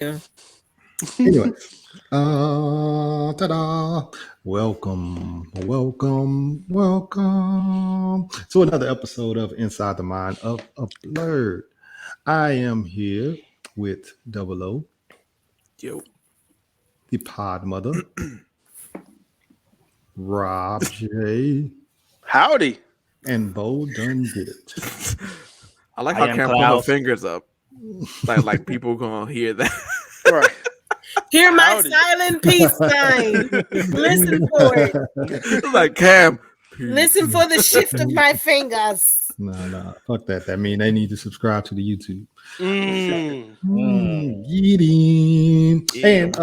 Yeah. Anyway, ta-da! Welcome to another episode of Inside the Mind of a Blerd. I am here with Double O, Yo. the Pod Mother, Rob J, Howdy. and Bo Done Did It. I like I how am Cam put her Klaus. fingers up. Like people gonna hear that. Right. Hear my Howdy. silent peace sign. Listen for it. Like Cam. Listen for the shift of my fingers. No, fuck that. That means they need to subscribe to the YouTube. Mm. Get in. Yeah. And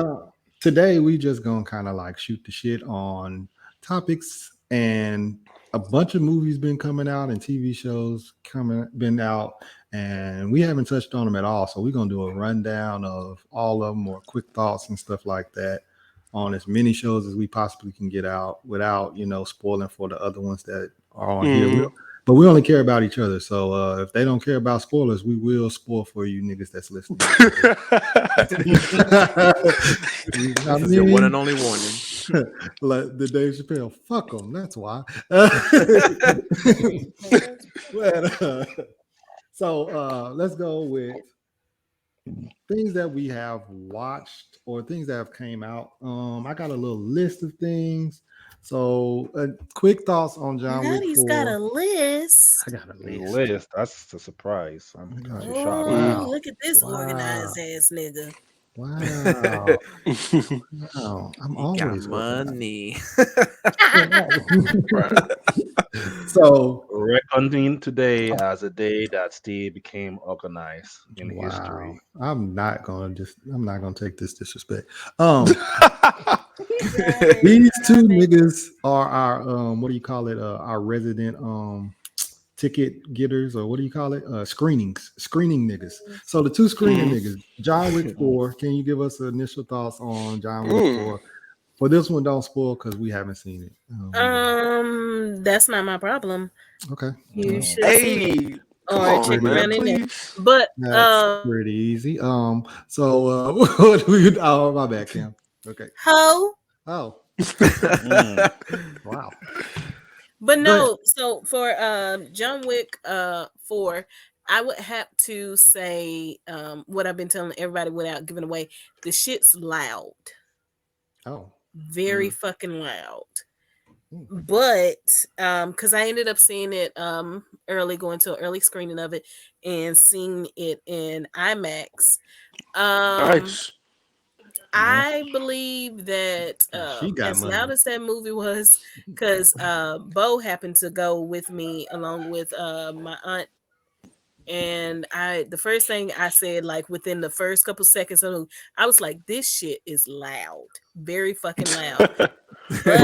today we just gonna kind of like shoot the shit on topics, and a bunch of movies been coming out and TV shows been out, and we haven't touched on them at all. So we're gonna do a rundown of all of them or quick thoughts and stuff like that on as many shows as we possibly can get out without spoiling for the other ones that are on here. But we only care about each other. So if they don't care about spoilers, we will spoil for you niggas that's listening. This is your one and only warning. Like the Dave Chappelle, fuck them. That's why. So let's go with things that we have watched or things that have came out. I got a little list of things. So quick thoughts on John Wick 4. He's got a list. I got a list. List. That's a surprise. I'm Oh, shocked. wow. Look at this Wow. organized ass nigga. Wow. Wow. I'm Got always money. So Reckoning today as a day that Steve became organized in wow. history. I'm not gonna take this disrespect. These two niggas are our what do you call it? Our resident ticket getters, or what do you call it? Screening niggas. So the two screening niggas, John Wick 4. Can you give us initial thoughts on John Wick 4? For this one, don't spoil because we haven't seen it. That's not my problem. Okay. You should see it. Hey, come Or on, check man, around in there. please. But That's pretty easy. So what do you? Oh, my bad, Cam. Okay. ho. Oh, wow. But no, so for John Wick 4, I would have to say what I've been telling everybody without giving away. The shit's loud. Oh, Very fucking loud. But because I ended up seeing it early, going to an early screening of it and seeing it in IMAX. Nice. I believe that She got as money. loud as that movie was, because Bo happened to go with me along with my aunt, and the first thing I said, like within the first couple seconds of the movie, I was like, "This shit is loud, very fucking loud." But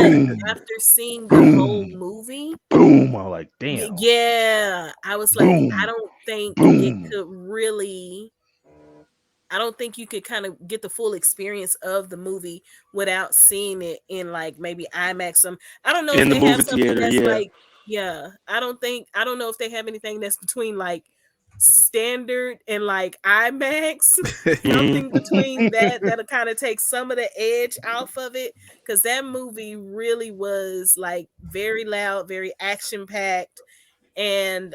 after seeing the whole movie, Boom. I'm like, damn. yeah, I was like, Boom. I don't think Boom. it could really. I don't think you could kind of get the full experience of the movie without seeing it in like maybe IMAX. I don't know In if the they have movie something theater, that's yeah. like, yeah. I don't know if they have anything that's between like standard and like IMAX. Something between that'll kind of take some of the edge off of it, because that movie really was like very loud, very action packed, and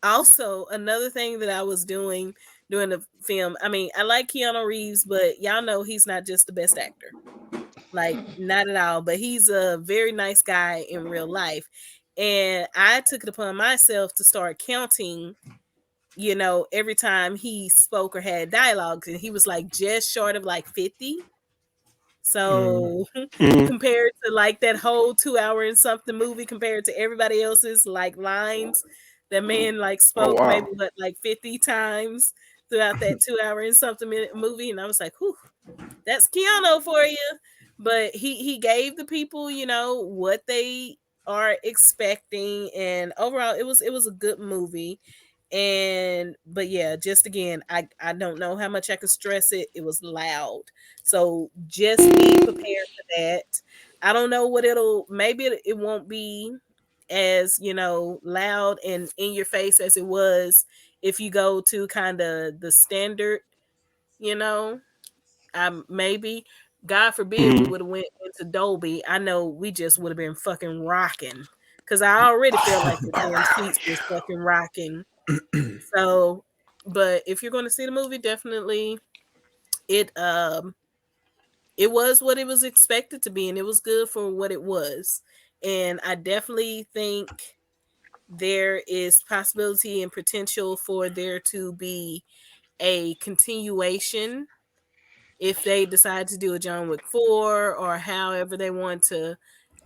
also another thing that I was doing during the film, I mean, I like Keanu Reeves, but y'all know he's not just the best actor, like not at all, but he's a very nice guy in real life. And I took it upon myself to start counting, every time he spoke or had dialogues, and he was like just short of like 50. So compared to like that whole 2 hour and something movie, compared to everybody else's like lines, that man like spoke maybe like 50 times throughout that 2 hour and something minute movie. And I was like, whew, that's Keanu for you. But he gave the people, what they are expecting. And overall it was a good movie. But yeah, just again, I don't know how much I could stress it. It was loud. So just be prepared for that. I don't know what maybe it won't be as, loud and in your face as it was if you go to kind of the standard Maybe, God forbid, we would have went into Dolby. I know we just would have been fucking rocking because I already feel like the damn seats was fucking rocking. So, but if you're going to see the movie, definitely it it was what it was expected to be, and it was good for what it was. And I definitely think there is possibility and potential for there to be a continuation if they decide to do a John Wick 4 or however they want to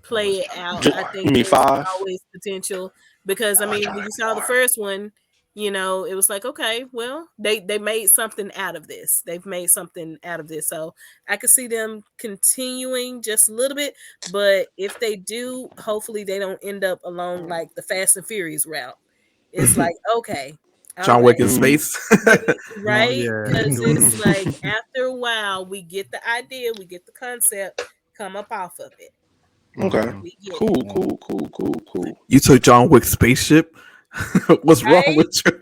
play it out. I think You mean there's 5? always potential because I mean, when you saw the first one, it was like, okay, well, they made something out of this. They've made something out of this. So I could see them continuing just a little bit, but if they do, hopefully they don't end up along like the Fast and Furious route. It's like, okay, all John right. Wick in space. Right? yeah. Because it's like after a while, we get the idea, we get the concept, come up off of it. Okay. We get Cool. You took John Wick's spaceship. What's wrong Right? with you?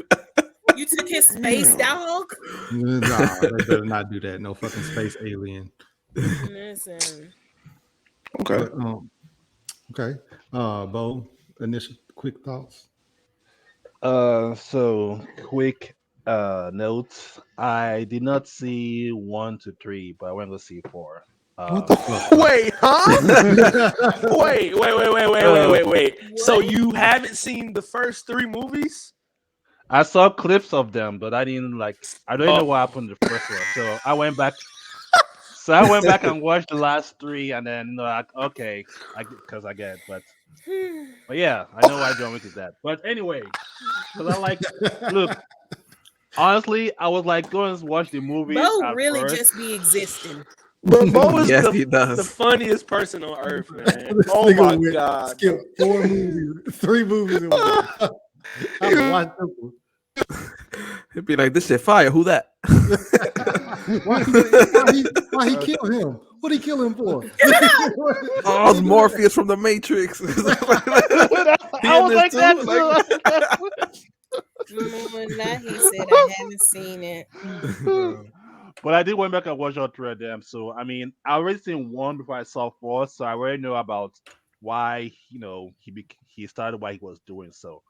You took his space dog. Nah, they better not do that. No fucking space alien. Listen. Okay. But, okay. Bo, initial quick thoughts. So quick notes. I did not see 1 to 3, but I went to see 4. What the fuck? Wait, huh? Wait. So What? you haven't seen the first 3 movies? I saw clips of them, but I didn't I don't know Oh. what happened in the first one. So I went back. So I went back and watched the last 3, and then okay, because I get it. But yeah, I know why John Wick is that. But anyway, because look, honestly, I was like going to watch the movie. Bo really just be existing. But Bo is Yes, he the does. funniest person on earth, man. This Oh nigga my went- god. Skip 4 movies, 3 movies in one. I watched them. It'd be like, this shit fire. Who that? Why he killed him? What he kill him for? Oh, it's Morpheus from the Matrix. I was like that too. Now he said I haven't seen it. But I did went back and watch all 3 of them. So I mean, I already seen 1 before I saw 4, so I already know about why he started what he was doing. So,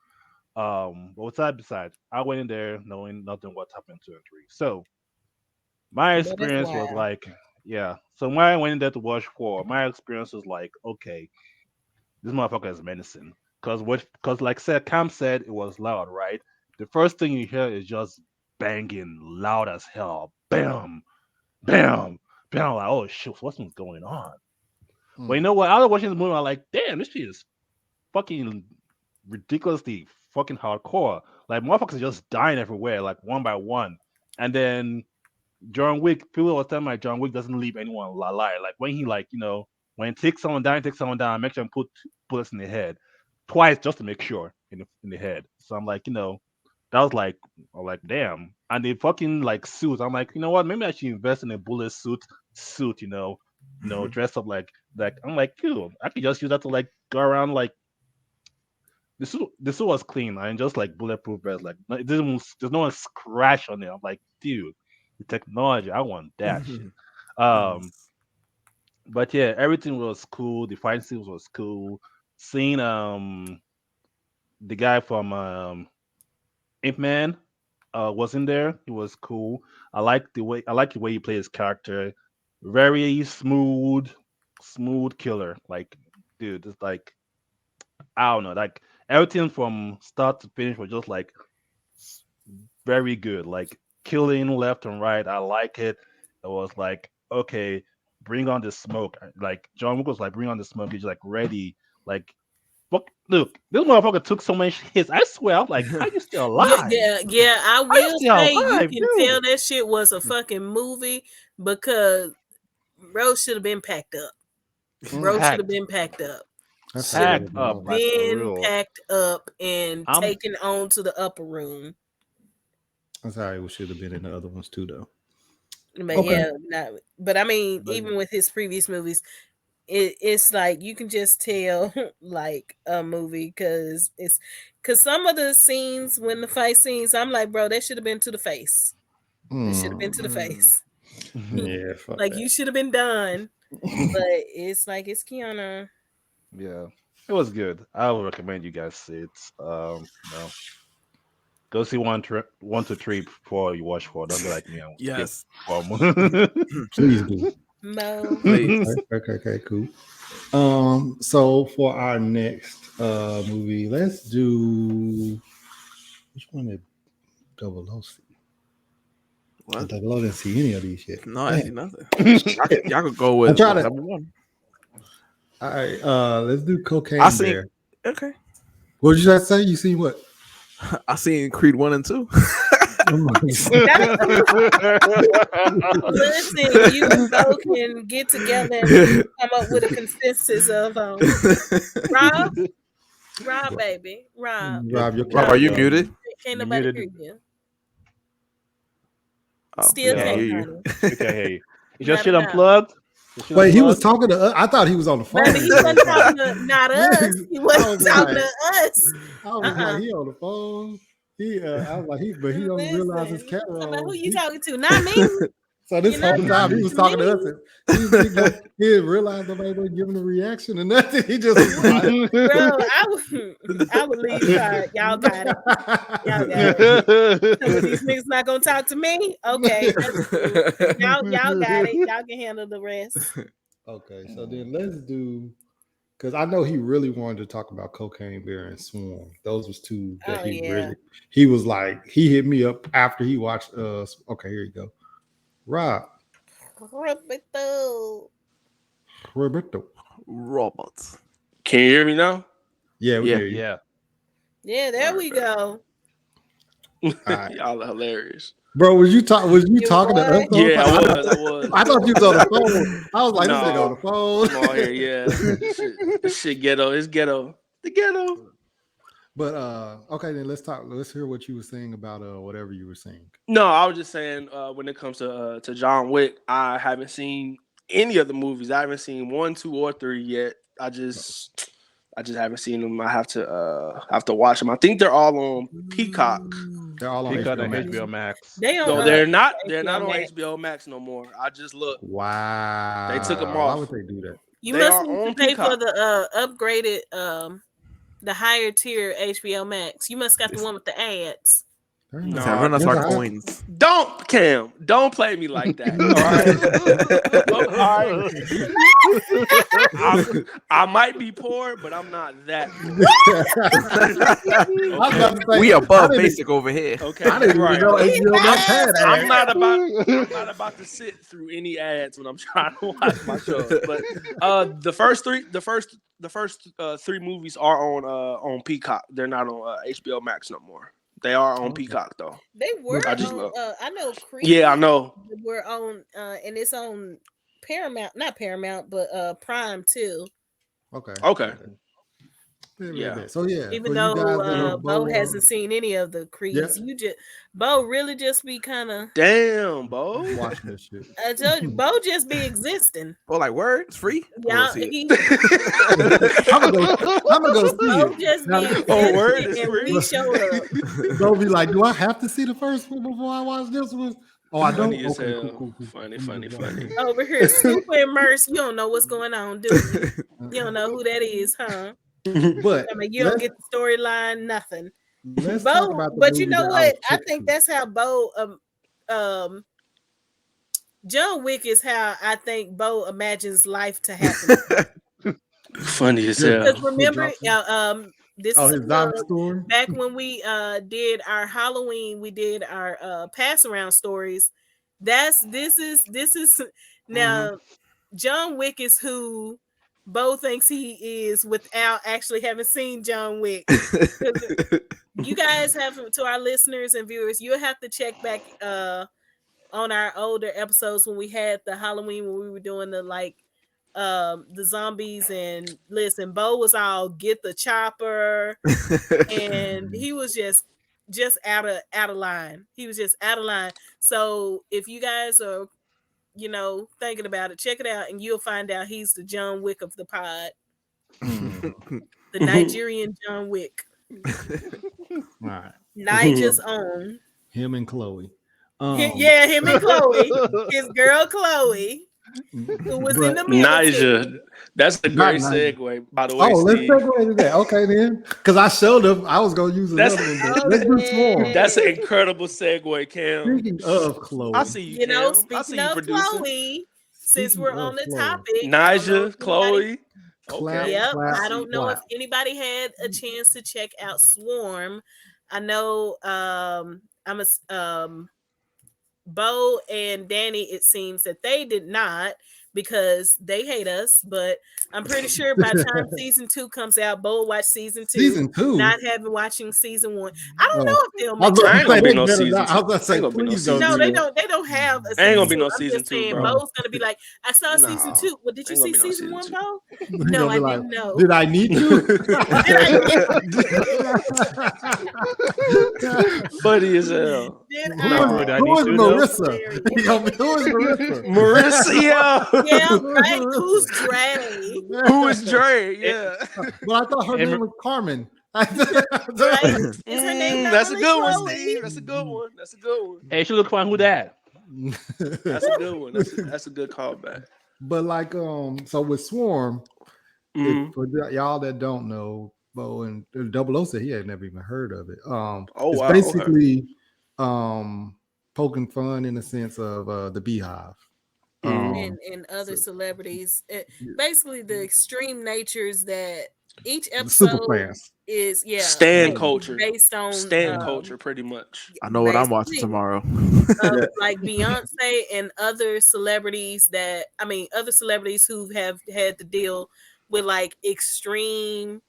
but besides, I went in there knowing nothing what happened 2 and 3. So my But it's experience was wild. like, yeah. So when I went in there to watch 4, my experience was like, okay, this motherfucker is menacing. Because like Cam said, it was loud, right? The first thing you hear is just banging loud as hell. Bam, bam, bam. Like, oh shit, what's going on? But you know what? After watching the movie, I'm like, damn, this shit is fucking ridiculously fucking hardcore. Like motherfuckers are just dying everywhere, like one by one. And then John Wick, people were telling me like John Wick doesn't leave anyone alive. Like when he when he takes someone down, make sure and put bullets in the head twice just to make sure in the head. So I'm like, that was like, I'm like, damn. And the fucking like suit. I'm like, you know what? Maybe I should invest in a bullet suit, dress up like I'm like, cool. I could just use that to like go around like the suit was clean and just like bulletproof vest. Like there's no one scratch on it. I'm like, dude, the technology, I want that shit. But yeah, everything was cool. The fight scenes was cool. Seeing the guy from Ip Man was in there. He was cool. I like the way he played his character. Very smooth killer. Like, dude, it's like I don't know, like everything from start to finish was just like very good. Like killing left and right. I like it. It was like, okay, bring on the smoke. Like John Wick was like, bring on the smoke. He's like ready. Like, look, this motherfucker took so many hits. I swear, I was like, how you still alive? Yeah. I will still say alive, you can dude. tell that shit was a fucking movie because bro should have been packed up. Bro should have been packed up. Packed up, like for Been real. packed up and taken on to the upper room. I'm sorry, we should have been in the other ones too, though. But but I mean, even with his previous movies, it's like you can just tell like a movie because some of the scenes when the fight scenes, I'm like, bro, that should have been to the face. It should have been to the Mm. face. Yeah, fuck Like that. you should have been done. But it's like it's Keanu. Yeah, it was good. I would recommend you guys see it. No, go see 1, 2, 3 before you watch 4. Don't be like me and skip Yes. 4 more. Please do. Mo. Please. Okay, cool. So for our next movie, let's do which one did Double O see? What? Double O didn't see any of these shit. No, I see Damn. nothing. Y'all could go with trying to- number one. All right, let's do Cocaine I seen- Bear. Okay. What did you guys say? You seen what? I seen Creed 1 and 2. Listen, you and Bo can get together and come up with a consensus of Rob, baby. Rob. Rob, your Rob, are you muted? Can't You're nobody muted. hear you. Oh, Still yeah, I can't hear hear you. you. We can hear you. Is your Not shit enough. unplugged? Your shit Wait, he was unplugged? talking to us. I thought he was on the phone. Baby, he wasn't talking to not us. He I wasn't was talking like- to us. I was like, he on the phone. I was like, but he don't realize his Listen, camera. I'm like, on. who you He- talking to? Not me. So this You're whole not time he was talking talking to to us. And he didn't realize nobody was giving a reaction or nothing. He just was like, Bro, I would leave part. Y'all got it. Y'all got it. Some of these niggas not gonna talk to me. Okay, that's cool. Y'all got it. Y'all can handle the rest. Okay, so then let's do because I know he really wanted to talk about Cocaine Bear and Swarm. Those was two that Oh, yeah. he was like, he hit me up after he watched okay, here you go. Rob, Roberto. Roberto. Robots. Can you hear me now? Yeah, we Yeah. hear you. Yeah. Yeah, there we go. All right. Y'all are hilarious. Bro, was you talking to us? what? the whole Yeah, time? I was. I thought you was on the phone. I was like, this No. nigga on the phone. Come on here, yeah. This shit ghetto. It's ghetto. The ghetto. But okay, then let's talk. Let's hear what you were saying about whatever you were saying. No, I was just saying when it comes to John Wick, I haven't seen any of the movies. I haven't seen 1, 2, or 3 yet. I just haven't seen them. I have to watch them. I think they're all on Peacock. They're all on Pick out HBO Max. HBO Max. They on No, they're not. HBO They're not on Max. HBO Max no more. I just looked. Wow. They took 'em Why off. would they do that? You They must are need on to pay for Peacock. the upgraded the higher tier HBO Max. You must got the one with the ads. They're No, not. Run us That's our all right. coins. Don't play me like that. All right. I might be poor, but I'm not that poor. I was about to say, We above I didn't- basic over here. Okay, I didn't even right. know HBO Max had ads. I'm not about to sit through any ads when I'm trying to watch my shows. But the first three movies are on Peacock. They're not on HBO Max no more. They are on Peacock though. They were I just on. look. I know. Creed Yeah, I know. We're on, and it's on Paramount, not Paramount, but Prime too. Okay. Okay. Yeah. So yeah. Even for you guys that though are Bo Bo, hasn't seen any of the Creeds, Bo really just be kind of. Damn, Bo. watching this shit. I told you, Bo just be existing. Oh, like word? It's free? Y'all, See it. he I'm gonna go see Bo it. just be Now- existing, Oh, word is and free? we showed up. Bo be like, do I have to see the first one before I watch this one? Oh, I don't. Funny as Okay, hell. cool. Funny. Over here, super immersed. You don't know what's going on, do you? You don't know who that is, huh? But I mean, you don't get the storyline, nothing. let's talk Bo, about the but you movie know that what? was I picked think for. that's how Bo John Wick is how I think Bo imagines life to happen. Funny as Yeah. hell. Because remember, this Oh, is a his zombie plug. story. Back when we did our Halloween, we did our pass around stories. This is now John Wick is who Bo thinks he is without actually having seen John Wick. You guys have, to our listeners and viewers, you'll have to check back on our older episodes when we had the Halloween, when we were doing the zombies. And listen, Bo was all get the chopper, and he was just out of line. He was just out of line. So if you guys are thinking about it, check it out, and you'll find out he's the John Wick of the pod, the Nigerian John Wick. All right. Nigel's own. Him and Chloe. Yeah, him and Chloe, his girl Chloe, who was in the military. Naija, that's a great Not Naija. segue, by the way. Oh, let's Steve. segue into that. Okay, then, because I showed them I was gonna use another one. But let's do Swarm. That's an incredible segue, Cam. Speaking of Chloe, I see you, You know, Cam. I see speaking you of producing. Chloe, since Speaking we're of on the Chloe. topic, I don't know Naija, if Chloe. Clap, Okay. Yep. clap, I don't know if clap. anybody had a chance to check out Swarm. I know I'm a Bo and Danny, it seems that they did not because they hate us, but I'm pretty sure by the time season 2 comes out, Bo will watch season 2. Season 2. Not having watching season 1. I don't know if they'll I was make about Ain't to gonna say be they no better season not. I was two. about to say, Ain't gonna be no please season don't No, do they that. don't have a season Ain't gonna be no I'm season just 2, saying, bro. Bo's gonna be like, I saw Nah, season 2. Well, did you ain't see gonna be no season 1, season Bo? You're No, gonna I be like, didn't know. Did I need to? Funny as hell. Did Who I? is, I who need is to know? Marissa? He gonna be- Who is Marissa? Marissa, yeah. Yeah, right. Who's Dre? Who is Dre? Yeah. Well, I thought her And- name was Carmen. Right? Is her name not That's a really good one, Chloe? Steve. That's a good one. That's a good one. Hey, you should look find who that. That's a good one. That's a good callback. But like, so with Swarm, Mhm. for y'all that don't know, Bo and Double O said he had never even heard of it. Oh, it's wow, okay. basically poking fun in the sense of the Beehive. And other celebrities. Basically, the extreme natures that each the super episode fans. is Stan culture. based on Stan culture, pretty much. I know what I'm watching basically, tomorrow. like Beyonce and other celebrities other celebrities who have had to deal with like extreme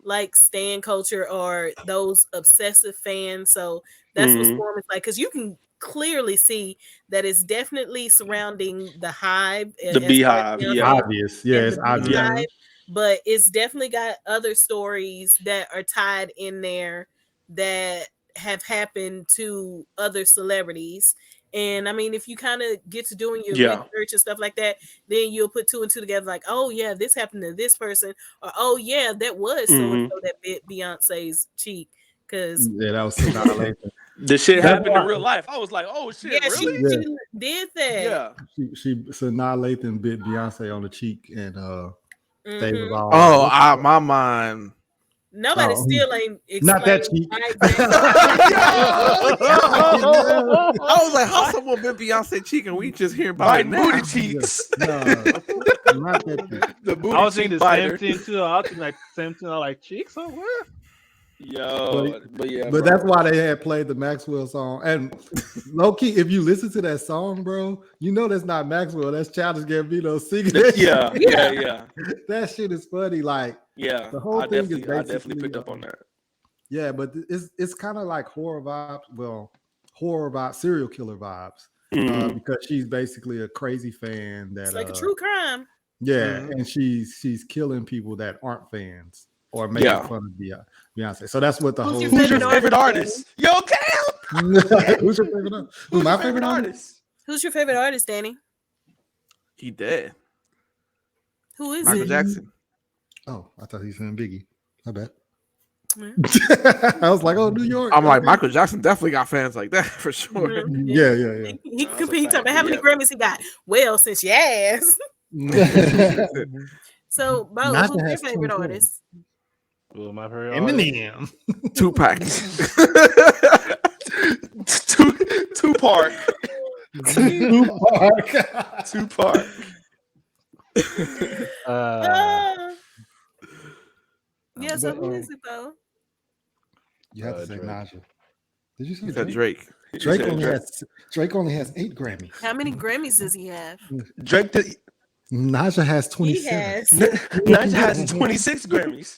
like stan culture or those obsessive fans. So that's what Mhm. Swarm is like, because you can clearly see that it's definitely surrounding the hive, The Beehive, yeah. Obvious, yeah, and it's the obvious. Beehive, but it's definitely got other stories that are tied in there that have happened to other celebrities. And I mean, if you kind of get to doing your Yeah. research and stuff like that, then you'll put 2 and 2 together, like, oh yeah, this happened to this person, or oh yeah, that was so and so that bit Beyonce's cheek. Because Yeah, that was Sonata Lathan. This shit That's happened why- in real life. I was like, oh shit, yeah, really? she did that. Yeah. Sonata Lathan bit Beyonce on the cheek, and they was Mhm. all Oh, my mind. Nobody Oh, still ain't not that explained cheek. why exactly. I was like, how someone bit Beyonce cheek and we just hearing about it Biting now? booty cheeks. No, not that cheek. The booty I was thinking cheek the biter. same thing too. I was thinking like same thing. Like cheeks somewhere. Yo, but yeah, But bro. that's why they had played the Maxwell song. And low key, if you listen to that song, bro, you know that's not Maxwell. That's Childish Gambino singing. That Yeah, shit. yeah. That shit is funny. Like, Yeah, The whole I thing is definitely basically, picked up on that. yeah, but it's kind of like horror vibes. Well, horror vibes, serial killer vibes. Mhm. Because she's basically a crazy fan that It's like a true crime. yeah, Mhm. and she's killing people that aren't fans or making Yeah. fun of Beyonce. So that's what the Who's whole. your Who's your favorite favorite artist? Yo, Cam. Who's your favorite artist? Who's my favorite artist? Who's your favorite artist, Danny? He dead. Who is Michael it? Jackson. Oh, I thought he was saying Biggie. My bad. Mhm. I was like, oh, New York. I'm like, okay. Michael Jackson definitely got fans like that for sure. Mhm. Yeah, yeah, He That's a competes. fact, How many yeah. Grammys he got? Well, since you asked. yeah. So, Bo, Naja who's your has favorite 24. artist? Well, my very artist. Eminem. Tupac. Tupac. Tupac. Tupac. Ah. Yeah, so But, who is it, though? You have to say Drake. Naja. Did you say He said Drake? Drake. Drake only has 8 Grammys. How many Grammys does he have? Drake. Naja has He 27. has. Naja has 26 Grammys.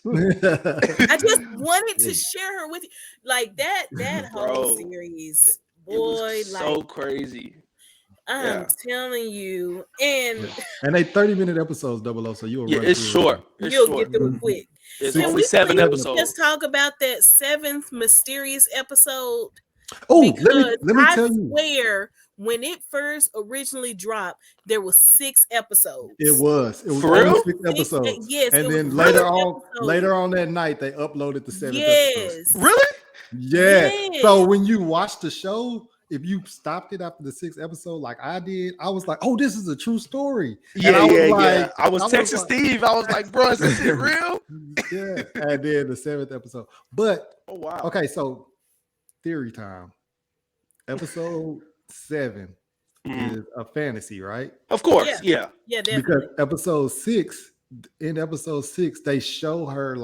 I just wanted to share her with you. Like that whole Bro, series. It was Boy, so like crazy. I'm yeah. telling you. And And they 30-minute episodes, Double O, so you'll Yeah, run it's through it. short. It's you'll short. get through it quick. It's Can only we 7 please episodes. just talk about that 7th mysterious episode? Oh, Because let me I tell you. swear, when it first originally dropped, there was 6 episodes. It was For only real? 6 episodes. Yes, And it then was later 6 on, episodes. that night, they uploaded the 7th episode. Yes. Really? Yeah. Yes. So when you watch the show, if you stopped it after the 6th episode, like I did, I was like, "Oh, this is a true story." Yeah, I was yeah, like, yeah. I was texting Steve. I was like, bro, is this shit real? Yeah, and then the 7th episode. But Oh wow. okay, so theory time. Episode 7 is a fantasy, right? Of course, yeah. Yeah, definitely. Because in episode 6, they show her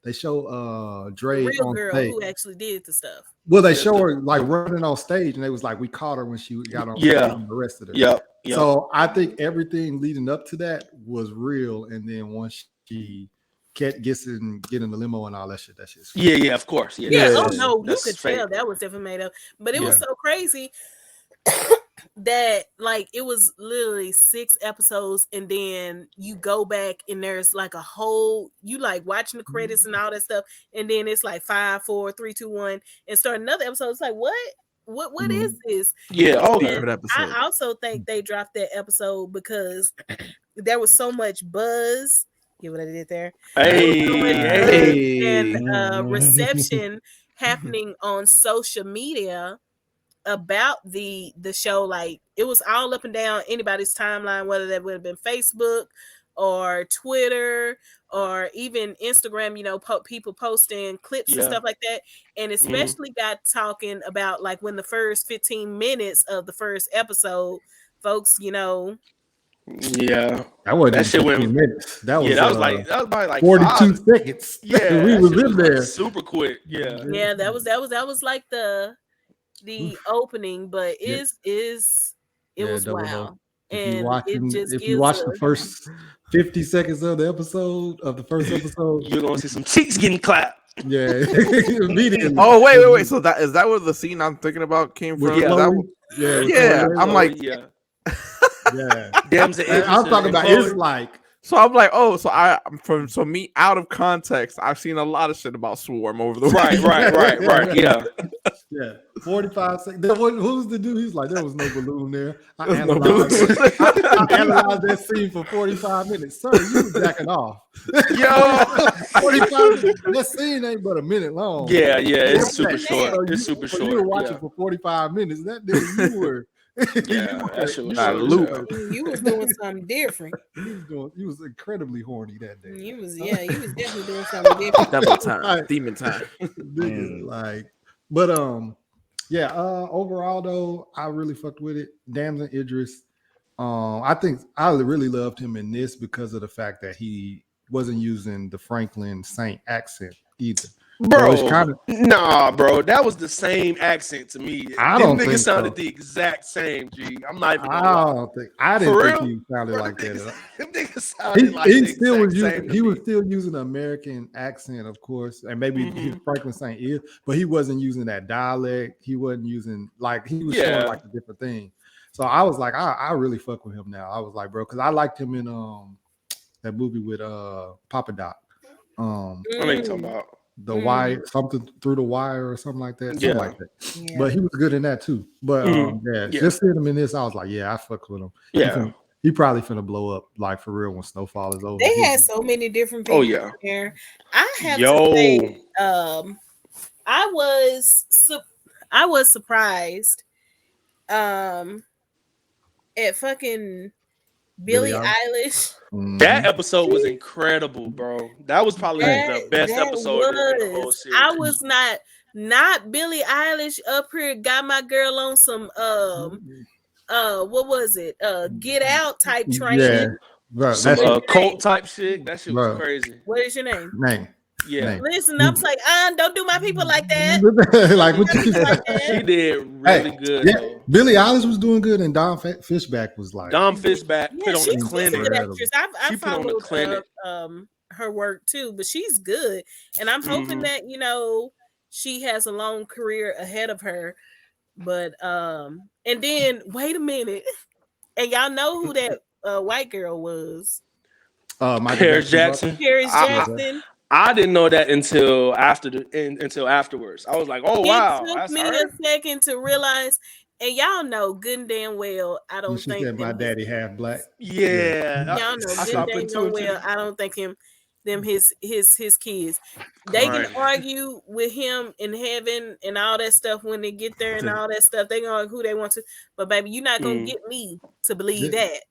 they show Dre Real on girl stage. who actually did the stuff. Well, they show her like running on stage, and they was like, we caught her when she got on stage and arrested her. Yep. So I think everything leading up to that was real, and then once she gets in the limo and all that shit, that shit's Yeah, yeah, of course. Yeah. Yeah, that's- oh no, you that's could fake. tell that was definitely made up. But it was Yeah. so crazy that like it was literally 6 episodes, and then you go back and there's like a whole you like watching the credits and all that stuff, and then it's like 5, 4, 3, 2, 1, and start another episode. It's like what is this? Yeah. Oh, And okay. Favorite episode. I also think they dropped that episode because there was so much buzz. Get what I did there? Hey. And reception happening on social media about the show. Like it was all up and down anybody's timeline, whether that would have been Facebook or Twitter or even Instagram, you know, people posting clips and Yeah. stuff like that. And especially got talking about like when the first 15 minutes of the first episode, folks, you know, Yeah. that wasn't That shit 15 went- minutes. That was Yeah, that was probably like 42 5. seconds. Yeah, we that was shit in like there. super quick. Yeah. yeah, that was like the opening, but it was Double wow. O. If And you watch the first 50 seconds of the first episode, You're gonna see some cheeks getting clapped. yeah, immediately. Oh wait. So is that where the scene I'm thinking about came With from? Is that Chloe? what- Yeah, with Yeah, Chloe. I'm like- yeah. yeah. Damson And I'm talking about Chloe. it's like So I'm like, oh, so me out of context, I've seen a lot of shit about Swarm over the right. Yeah. yeah, 45 seconds. Who's the dude? He's like, there was no balloon there. I There's no analyzed, balloon. I analyzed that scene for 45 minutes. Sir, you was jacking off. Yo. 45 minutes. That scene ain't but a minute long. Yeah, it's So super short. you- It's super so short. You were watching Yeah. for 45 minutes. That nigga, you were. Yeah, that shit was Nah, short. loop. you was doing something different. You was incredibly horny that day. You was definitely doing something different. Devil time, Right. demon time. Nigga, like, but yeah. Overall though, I really fucked with it. Damson Idris. I think I really loved him in this because of the fact that he wasn't using the Franklin Saint accent either. Bro, So it's kinda- nah, bro, that was the same accent to me. I Them don't niggas think sounded so. the exact same. G, I'm not even. I Gonna lie. don't think I didn't For think real? he sounded Bro, like them that. niggas- Them niggas sounded He, like he the still was exact using same he to was me. still using an American accent, of course, and maybe Mhm. Franklin Saint is, but he wasn't using that dialect. He wasn't using like he was Yeah. showing like a different thing. So I was like, I really fuck with him now. I was like, bro, because I liked him in that movie with Papa Doc. I know what you're talking about. The Wire, something through the wire or something like that. Something Yeah. like that. Yeah. But he was good in that too. But Yeah. just seeing him in this, I was like, yeah, I fuck with him. Yeah. He probably finna blow up like for real when Snowfall is over. They He- had so many different people Oh, yeah. in there. I have Yo. to say, I was surprised at fucking Billie Billie Eilish. Mhm. That episode was incredible, bro. That was probably the best That episode in the whole was. series. I was not Billie Eilish up here got my girl on some what was it? Get Out type training. Yeah, bro, Some that's cult type shit. That shit was Bro. crazy. What is your name? name. Yeah. Name. Listen, I'm like, don't do my people like that. Like what you Like She that. did really good. yeah, Though. Billie Eilish was doing good, and Dom Fishback was like, Dom Fishback Yeah, put on she's the a clinic. good actress. I She put on the followed clinic. her work too, but she's good, and I'm hoping Mhm. that she has a long career ahead of her. But and then wait a minute, and y'all know who that white girl was? Michael Paris Jackson. Paris I- Jackson. I didn't know that until afterwards. I was like, oh wow, It took that's me her. a second to realize, and y'all know good and damn well, I don't She think said my them- daddy half black. Yeah, Y'all know I good saw and put two damn and two. well, I don't think him. them his kids. They can Right. argue with him in heaven and all that stuff when they get there and all that stuff. They gonna argue who they want to, but baby, you're not gonna get me to believe that.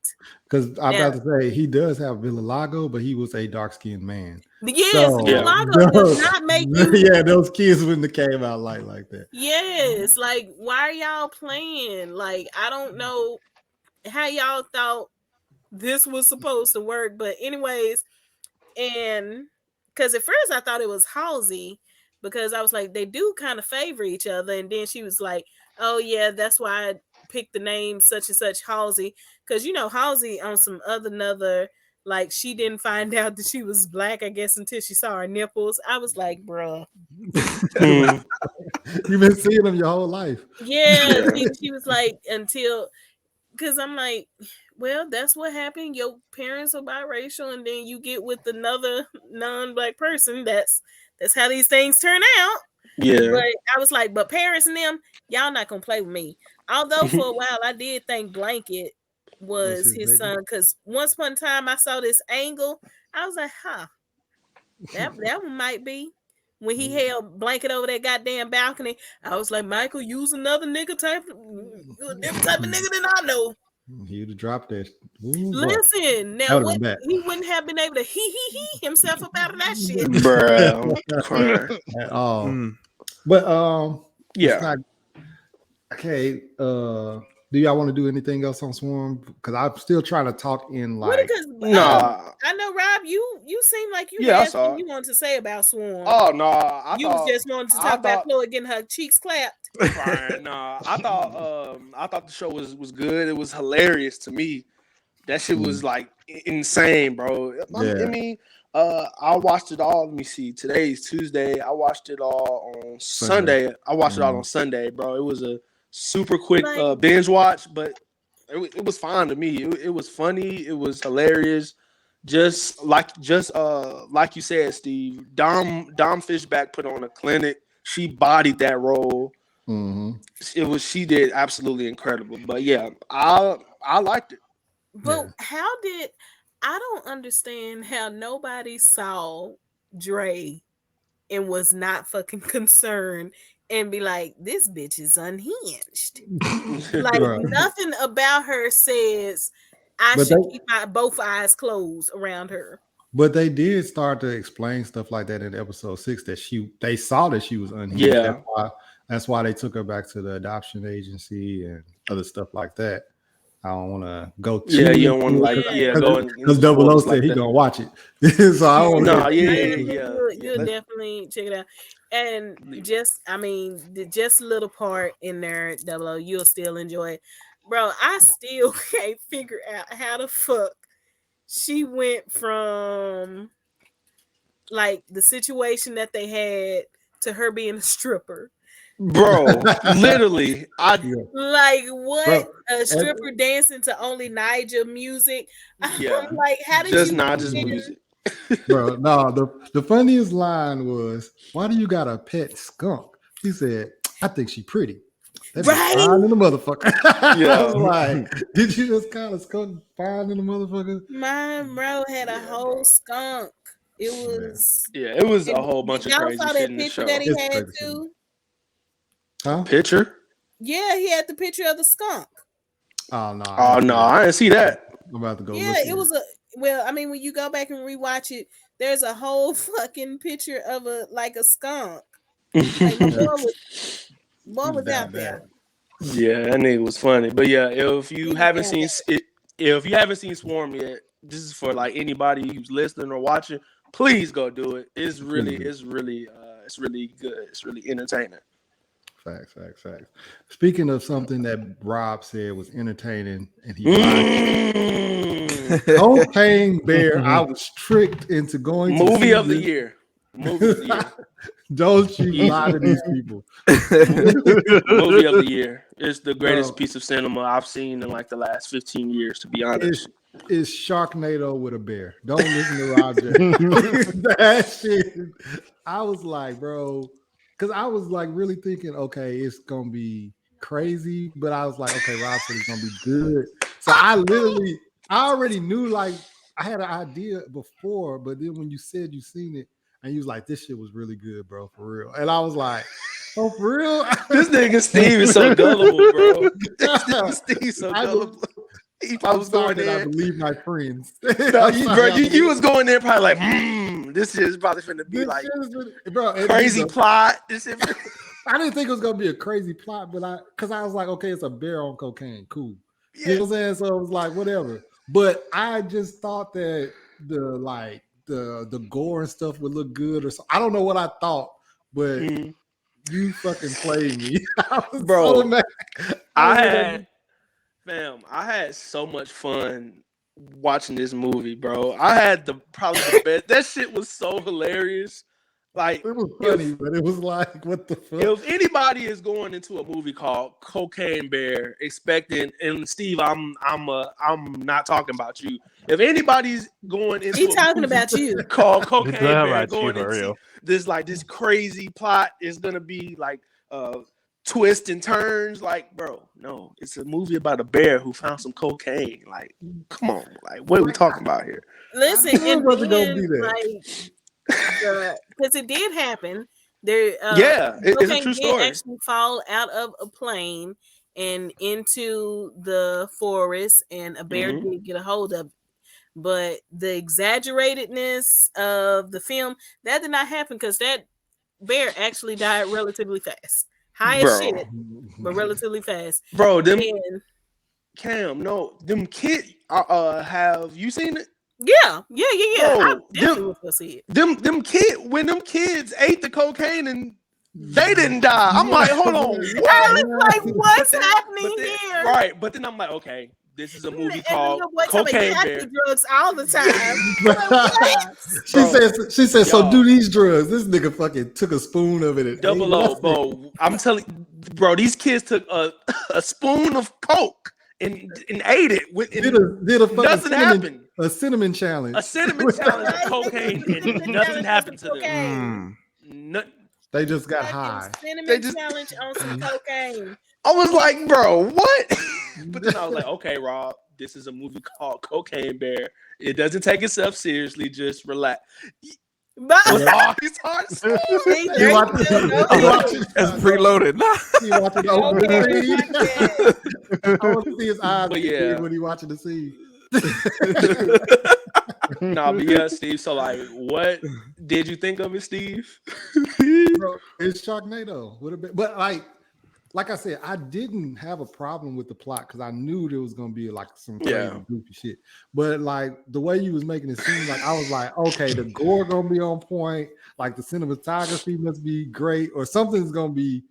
Because I'm Now- about to say he does have vitiligo, but he was a dark skinned man. Yes, So, vitiligo does not make you. Yeah, those kids wouldn't have came out like that. Yes, like why are y'all playing? Like I don't know how y'all thought this was supposed to work, but anyways, and because at first I thought it was Halsey because I was like they do kind of favor each other, and then she was like, "Oh yeah, that's why I picked the name such and such Halsey," because you know Halsey on some another like she didn't find out that she was black, I guess, until she saw her nipples. I was like, bruh. You've been seeing them your whole life. Yeah, she was like until because I'm like, well, that's what happened. Your parents are biracial, and then you get with another non-black person. That's how these things turn out. Yeah. But I was like, but parents and them, y'all not gonna play with me. Although for a while I did think Blanket was his son, because once upon a time I saw this angle, I was like, huh, that one might be. When he held Blanket over that goddamn balcony, I was like, Michael, use another nigga type, you a different type of nigga than I know. He'd have dropped that. Ooh, Listen, now what, he wouldn't have been able to he himself up out of that shit. Bruh. At all. But yeah. Not, okay. Do y'all want to do anything else on Swarm? Because I'm still trying to talk in like. Nah. I know, Rob. You seem like you Yeah, had something you wanted to say about Swarm. Oh no, I was just wanting to talk about Chloe getting her cheeks clapped. Right, nah, I thought the show was good. It was hilarious to me. That shit was like insane, bro. Yeah. I mean, I watched it all. Let me see. Today's Tuesday. I watched it all on Sunday. I watched it all on Sunday, bro. It was a super quick binge watch, but it was fine to me. It was funny. It was hilarious. Just like you said, Steve. Dom Fishback put on a clinic. She bodied that role. Mm-hmm. She did absolutely incredible. But yeah, I liked it. But I don't understand how nobody saw Dre and was not fucking concerned and be like, this bitch is unhinged. Like nothing about her says I should keep my both eyes closed around her. But they did start to explain stuff like that in episode 6 that they saw that she was unhinged. Yeah. That's why they took her back to the adoption agency and other stuff like that. I don't want to go too. Yeah, you don't want to go because Double O said he gonna watch it. So I don't. You'll definitely check it out. And just a little part in there, Double O, you'll still enjoy it, bro. I still can't figure out how the fuck she went from like the situation that they had to her being a stripper. Bro, literally, like what a stripper dancing to only Niger music. Yeah, I'm like, how did just you Niger's music? Bro, no, the funniest line was, "Why do you got a pet skunk?" He said, "I think she pretty." That's fine in the motherfucker. Yeah, I was like, did you just call a skunk fine in the motherfucker? My bro had a whole skunk. It was it was a whole bunch of crazy shit in the show. That he had too. Huh? Picture? Yeah, he had the picture of the skunk. Oh no! I didn't see that. I'm about to go. Yeah, it was when you go back and rewatch it, there's a whole fucking picture of a skunk. Like, boy was out there. Yeah, that nigga was funny. But yeah, if you haven't seen Swarm yet, this is for like anybody who's listening or watching. Please go do it. It's really good. It's really entertaining. Facts. Speaking of something that Rob said was entertaining, and he Cocaine Bear, I was tricked into going to movie of the year. Don't you lie to these people. Movie of the year. It's the greatest piece of cinema I've seen in like the last 15 years, to be honest. It's Sharknado with a bear. Don't listen to Rob J. That shit. I was like, bro, because I was like really thinking, okay, it's gonna be crazy, but I was like, okay, Rob said it's gonna be good. So I already knew, like, I had an idea before, but then when you said you seen it, and you was like, "This shit was really good, bro, for real," and I was like, "Oh, for real?" This nigga Steve is so gullible, bro. This nigga Steve so I gullible. He I'm probably was sorry going that I there. believe my friends. No, you was going there probably like, this is probably finna be like crazy plot. This is I didn't think it was gonna be a crazy plot, but because I was like, okay, it's a bear on cocaine, cool. You know what I'm saying? So it was like whatever. But I just thought that the gore and stuff would look good or so. I don't know what I thought, but you fucking played me. I was bro. So mad. I had so much fun watching this movie, bro. I had probably the best. That shit was so hilarious. Like it was funny, but it was like, what the fuck? If anybody is going into a movie called Cocaine Bear, expecting, and Steve, I'm not talking about you. If anybody's going into he's talking about you called Cocaine Bear, right, going for into real. this crazy plot is gonna be like twists and turns. Like, bro, no, it's a movie about a bear who found some cocaine. Like, come on, like, what are we talking about here? listen I knew it and wasn't gonna be then, that. like because it did happen there. It's a cocaine true did story. actually fall out of a plane and into the forest, and a bear did get a hold of it. But the exaggeratedness of the film, that did not happen, because that bear actually died relatively fast. High as shit, but relatively fast. Bro, them And Cam, no, them kids. Have you seen it? yeah. Oh, I definitely was gonna see it. Them kids ate the cocaine and they didn't die. I'm like, hold on, what? I was like, what's happening But then, here? right? But then I'm like, okay, this is a movie And called your boy tell me Cocaine he Bear. do drugs all the time. She said, so Yo. do these drugs. This nigga fucking took a spoon of it. And Double O, bro. I'm telling you, bro, these kids took a spoon of coke and ate it. Did a fucking nothing happened. A cinnamon challenge. A cinnamon challenge of cocaine, and nothing happened to them. They just got high. Cinnamon challenge on some cocaine. I was like, bro, what? But then I was like, okay, Rob, this is a movie called Cocaine Bear. It doesn't take itself seriously. Just relax. But He's hard. It's preloaded. You watching the open scene? I want to see his eyes when he watching the scene. No, but yeah, Steve. So, like, what did you think of it, Steve? Bro, it's Sharknado. Would have been, but like I said, I didn't have a problem with the plot because I knew there was gonna be like some crazy goofy shit. But like the way you was making it seem, like I was like, okay, the gore gonna be on point, like the cinematography must be great, or something's gonna be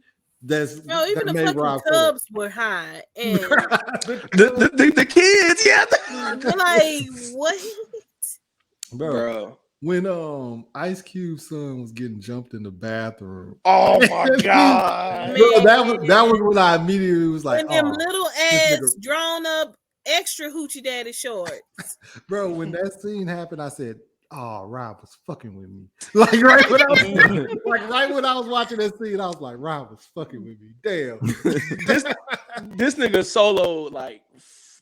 even the fucking Cubs were high, and the kids, like what, bro. When Ice Cube's son was getting jumped in the bathroom. Oh my god. Bro, that was when I immediately was like, when them little ass drawn up extra hoochie daddy shorts. Bro, when that scene happened, I said, oh, Rob was fucking with me. Like right when I was watching that scene, I was like, Rob was fucking with me. Damn. this nigga solo, like,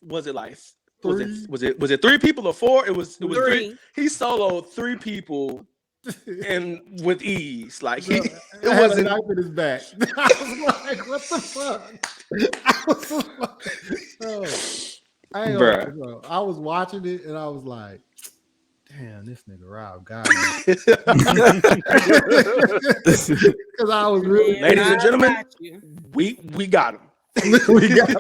was it like was it 3 people or 4? It was 3. He soloed 3 people and with ease. Like it wasn't a knife in his back. I was like, what the fuck? I was like, bro. I was watching it and I was like, damn, this nigga Rob got me. Because I was really, ladies and gentlemen, we got him. We got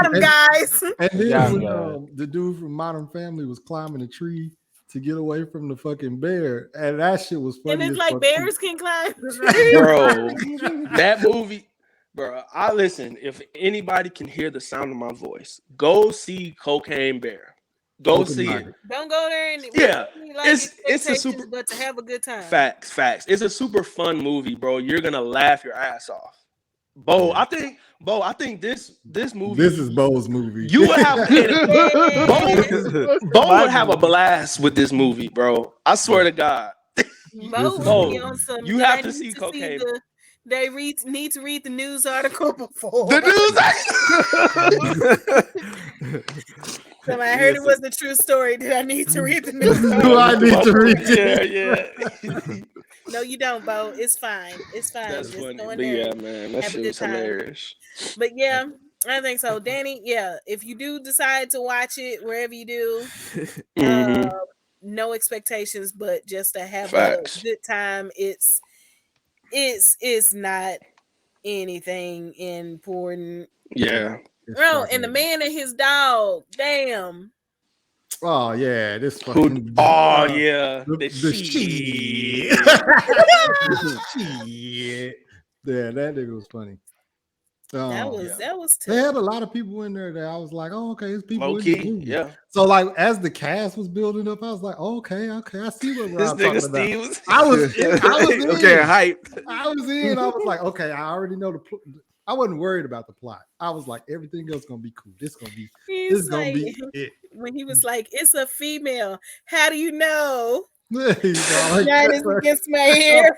him, guys. And then when the dude from Modern Family was climbing a tree to get away from the fucking bear, and that shit was funny. And it's like bears can climb. Bro, that movie, bro. Listen, if anybody can hear the sound of my voice, go see Cocaine Bear. Go see it. Don't go there and it's a super, but to have a good time. Facts. It's a super fun movie, bro. You're gonna laugh your ass off. Bo, I think this movie. This is Bo's movie. You would have Bo would have a blast with this movie, bro. I swear to God. Bo, you have to see Cocaine. They need to read the news article before. The So I heard it was a true story. Did I need to read the news Do article? I need to read it? Yeah. No, you don't, Bo. It's fine. It's fine. That's Just funny. go in But there. yeah, man, that have a shit good was time. hilarious. But yeah, I think so. Danny, yeah, if you do decide to watch it, wherever you do, Mhm. no expectations, but just to have Facts. a good time. It's not anything important. Yeah. Bro, and the man and his dog, damn. Oh yeah, this Who? fucking Oh yeah. the The shit. Shit. Yeah, that nigga was funny. That was They tough. had a lot of people in there that I was like, oh, okay, it's people Low in the key. movie. Yeah. So like as the cast was building up, I was like, oh, okay, I see what This Rob nigga talking about. Steve was. I was in. Okay, hype. I was in. I was like, okay, I already know the. I wasn't worried about the plot. I was like, everything else gonna be cool. This gonna be it. When he was like, it's a female. How do you know? He's all like, That is against my hair.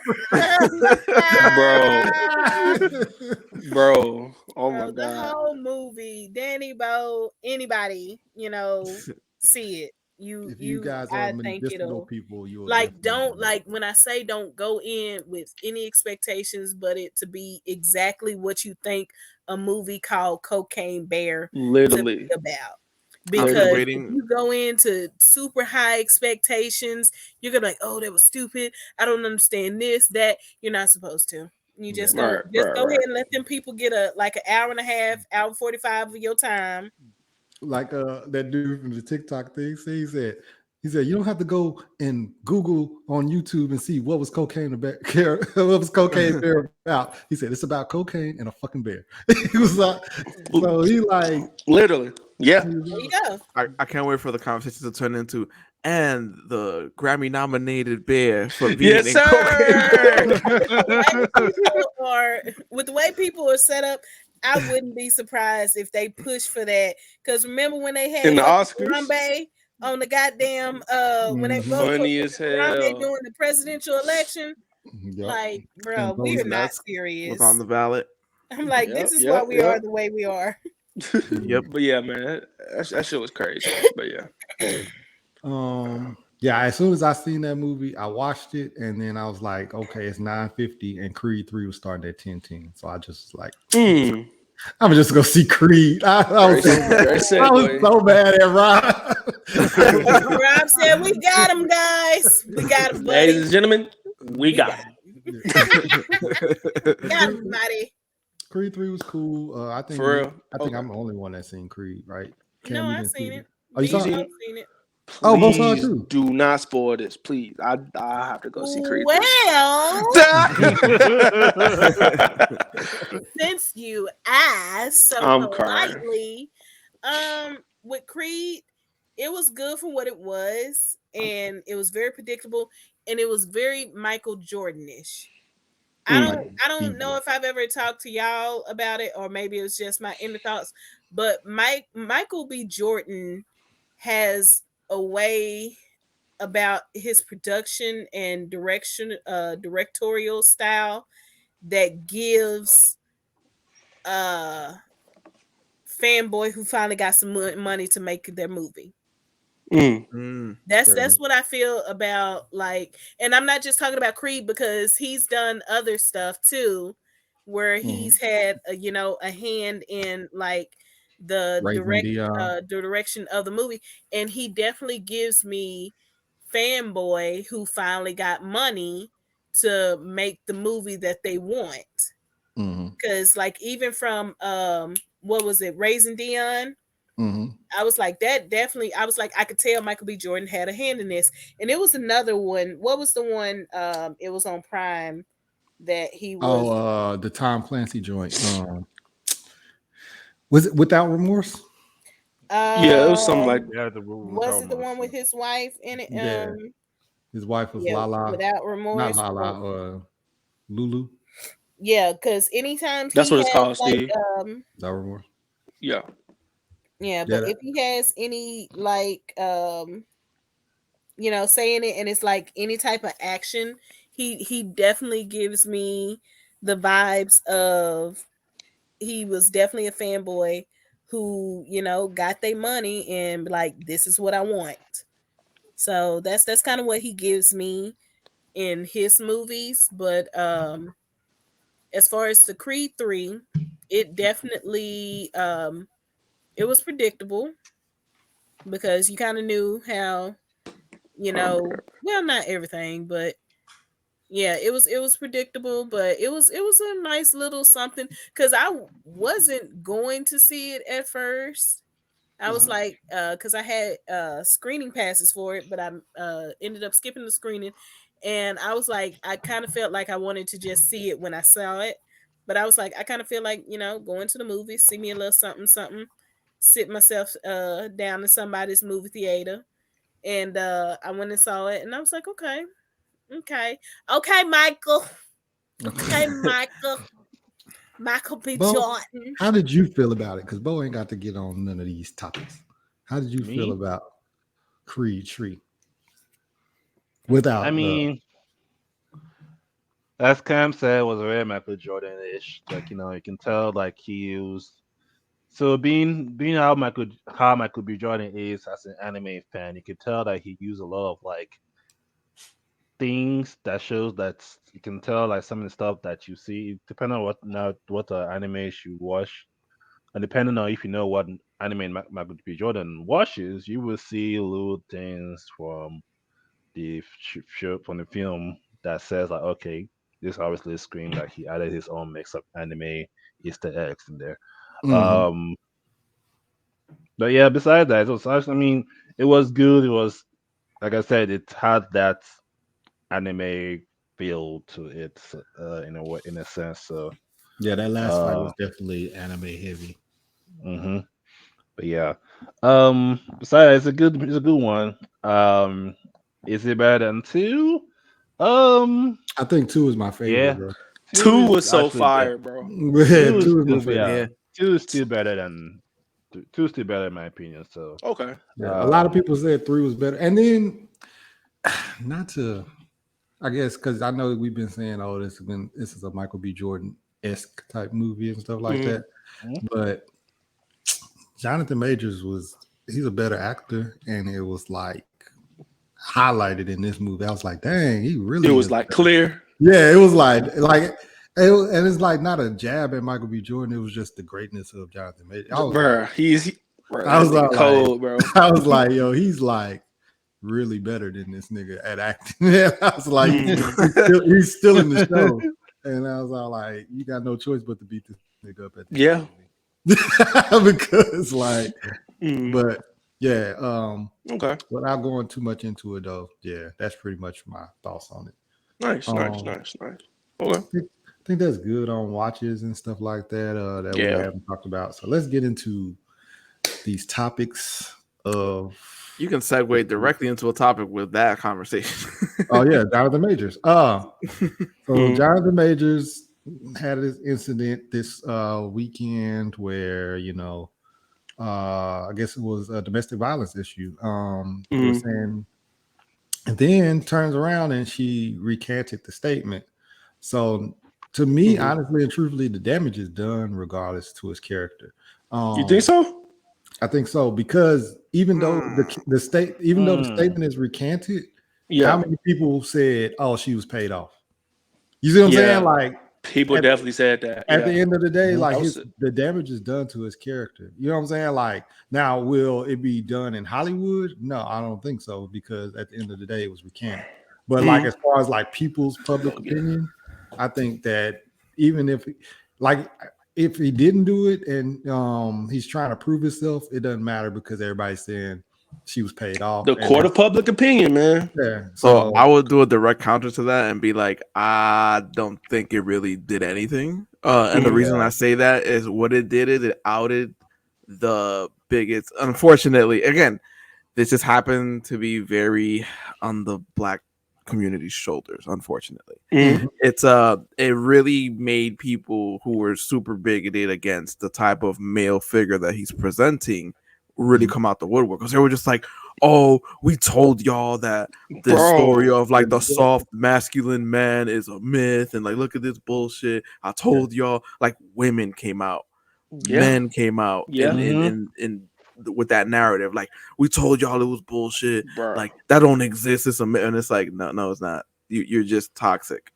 Bro. Oh my The god. whole movie, Danny Bo, anybody, see it. If you guys are medicinal people, you will don't when I say don't go in with any expectations, but it to be exactly what you think a movie called Cocaine Bear Literally to be about. Because if you go into super high expectations, you're gonna be like, oh, that was stupid. I don't understand this, that. You're not supposed to. You just go ahead and let them people get an hour and a half, hour 45 of your time. Like that dude from the TikTok thing. He said you don't have to go and Google on YouTube and see what was cocaine about. What was Cocaine Bear about? He said it's about cocaine and a fucking bear. He was like, so he like literally, yeah. There you go. I can't wait for the conversation to turn into and the Grammy nominated bear for being yes, sir. With the way people are set up, I wouldn't be surprised if they push for that. Because remember when they had in the Oscars Harambe on the goddamn when they funny as hell Harambe during the presidential election? Yep. Like, bro, we are not serious. Was on the ballot. I'm like, this is why we are the way we are. Yep. But yeah, man, that shit was crazy. But yeah. Yeah, as soon as I seen that movie, I watched it, and then I was like, okay, it's 9:50, and Creed 3 was starting at 10:10. So I just was like, I'm just gonna see Creed. I was so mad at Rob. Rob said, we got him, guys. We got him, buddy. Ladies and gentlemen, we got him. Got him, buddy. Creed 3 was cool. I think for real. I think I'm the only one that's seen Creed, right? No, I've seen it. Oh, you saw it? it? I've seen it. Oh, both saw it too. Do not spoil this, please. I have to go see Creed. Well, since you asked so politely, with Creed, it was good for what it was, and it was very predictable, and it was very Michael Jordan-ish. I don't know if I've ever talked to y'all about it, or maybe it was just my inner thoughts, but Michael B. Jordan has a way about his production and directorial style that gives fanboy who finally got some money to make their movie. That's what I feel about, like, and I'm not just talking about Creed, because he's done other stuff too, where he's had a hand in like the direction of the movie, and he definitely gives me fanboy who finally got money to make the movie that they want. Because like even from what was it, Raising Dion? I was like, that definitely, I was like, I could tell Michael B. Jordan had a hand in this. And it was another one. What was the one? It was on Prime that he was. The Tom Clancy joint. Was it Without Remorse? Yeah, it was something like was it the one with his wife in it? Yeah. His wife was Lala. Without Remorse. Not Lala, Lulu. Yeah, because anytime that's what it's called, like, Steve. Without Remorse. Yeah. Yeah, but if he has any like saying it and it's like any type of action, he definitely gives me the vibes of he was definitely a fanboy who, you know, got their money and like, this is what I want. So that's kind of what he gives me in his movies. But as far as the Creed 3, it definitely it was predictable because you kind of knew how, you know, well, not everything, but yeah, it was predictable, but it was a nice little something because I wasn't going to see it at first. I was like, because I had screening passes for it, but I ended up skipping the screening, and I was like, I kind of felt like I wanted to just see it when I saw it, but I was like, I kind of feel like, you know, going to the movies, see me a little something, something, sit myself down in somebody's movie theater, and I went and saw it, and I was like, okay, okay, Michael, okay, Michael B. Bo, Jordan. how did you feel about it? Because Bo ain't got to get on none of these topics. How did you feel Me? about Creed 3? Without I mean, as Cam said, it was very Michael Jordan-ish. Like, you know, you can tell like he used. So being how Michael B. Jordan is as an anime fan, you can tell that he used a lot of like things that shows that you can tell like some of the stuff that you see, depending on what anime you watch, and depending on if you know what anime Michael B. Jordan watches, you will see little things from the from the film that says like, okay, this obviously screams that he added his own mix-up anime Easter eggs in there. Mhm. But yeah, besides that, I mean, it was good. It was, like I said, it had that anime feel to it in a way, in a sense. So Yeah, that last fight was definitely anime heavy. hmm but yeah. Besides, it's a good one. Is it better than two? I think 2 is my favorite, Yeah, bro. two 2 is was so actually better. fire, bro. Yeah, Two is 2 is my still, favorite. yeah, Yeah. two is still better than two is still better in my opinion. So Okay. Yeah, a lot of um, people said 3 was better. And then not to, I guess, because I know we've been saying, oh, this is a Michael B. Jordan esque type movie and stuff like Mhm. that. Mhm. But Jonathan Majors he's a better actor, and it was like highlighted in this movie. I was like, dang, he really It is. was like clear. Yeah, it was and it's like not a jab at Michael B. Jordan. It was just the greatness of Jonathan Majors. Bro, bro, I that was nigga like, cold, bro. I was like, yo, he's like really better than this nigga at acting. I was like, he's still in the show. And I was all like, you got no choice but to beat this nigga up at the Yeah. end. Because like, Mhm. but yeah, Okay. without going too much into it though, yeah, that's pretty much my thoughts on it. Nice. Um, Okay. I think that's good on watches and stuff like that that we Yeah. haven't talked about. So let's get into these topics of You can segue directly into a topic with that conversation. oh yeah, Jonathan Majors. So Mhm. Jonathan Majors had this incident this weekend where, you know, I guess it was a domestic violence issue. They were Mhm. saying, and then turns around and she recanted the statement. So to me, Mhm. honestly and truthfully, the damage is done regardless to his character. You think so? I think so because even though the statement is recanted, how Yeah. many people said, "Oh, she was paid off"? You see what I'm saying? Yeah. Like People at, definitely said that. at the Yeah. end of the day, Mhm. like I was, the damage is done to his character. You know what I'm saying? Like now, will it be done in Hollywood? No, I don't think so because at the end of the day, it was recanted. But like as far as like people's public opinion, I think that even if like if he didn't do it and he's trying to prove himself, it doesn't matter because everybody's saying she was paid off. the court of public opinion, man. Yeah. So So I would do a direct counter to that and be like, I don't think it really did anything. And the reason I say that is what it did is it outed the bigots. Unfortunately, again, this just happened to be very on the black community's shoulders. Unfortunately, Mhm. it really made people who were super bigoted against the type of male figure that he's presenting really come out the woodwork because they were just like, "Oh, we told y'all that this story Bro. of like the soft masculine man is a myth, and like look at this bullshit. I told y'all." Like women came out, Yeah. men came out, Yeah. in with that narrative. Like we told y'all it was bullshit. Bro. Like that don't exist. It's a myth, and it's like no, it's not. You're just toxic.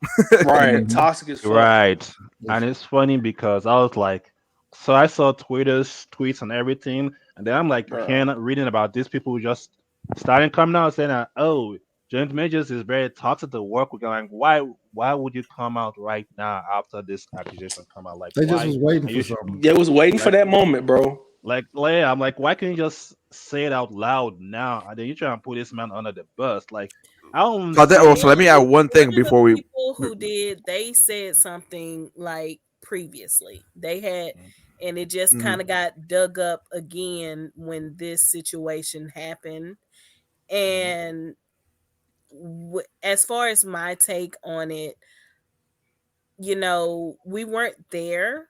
Right. Mhm. Toxic as fuck. Right. And it's funny because I was like, so I saw Twitter's tweets and everything, and then I'm like Bro. hearing reading about these people who just starting coming out saying that, oh, James Majors is very toxic to work with. Like, why would you come out right now after this accusation come out? Like, They just why was waiting are for you something. They was waiting for like that moment, bro. like Leia? I'm like, why can't you just say it out loud now? And then you try and put this man under the bus. Like, I don't So see. let me add one One thing of the before we. people who did, they said something like previously. They had, and it just Mhm. kind of got dug up again when this situation happened. And as far as my take on it, we weren't there,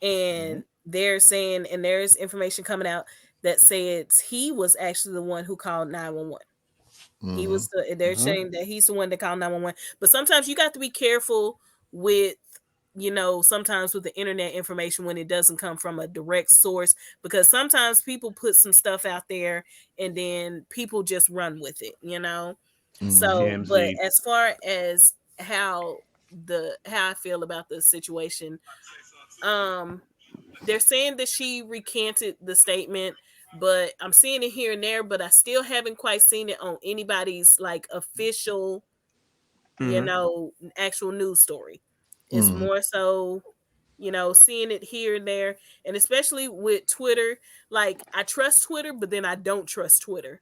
and they're saying, and there's information coming out that says he was actually the one who called 911. He was they're saying that he's the one that called 911. But sometimes you got to be careful with, sometimes with the internet information when it doesn't come from a direct source, because sometimes people put some stuff out there and then people just run with it. So, but TMZ. as far as how I feel about the situation, um they're saying that she recanted the statement, but I'm seeing it here and there, but I still haven't quite seen it on anybody's like official, Mhm. actual news story. It's more so, seeing it here and there, and especially with Twitter. Like, I trust Twitter, but then I don't trust Twitter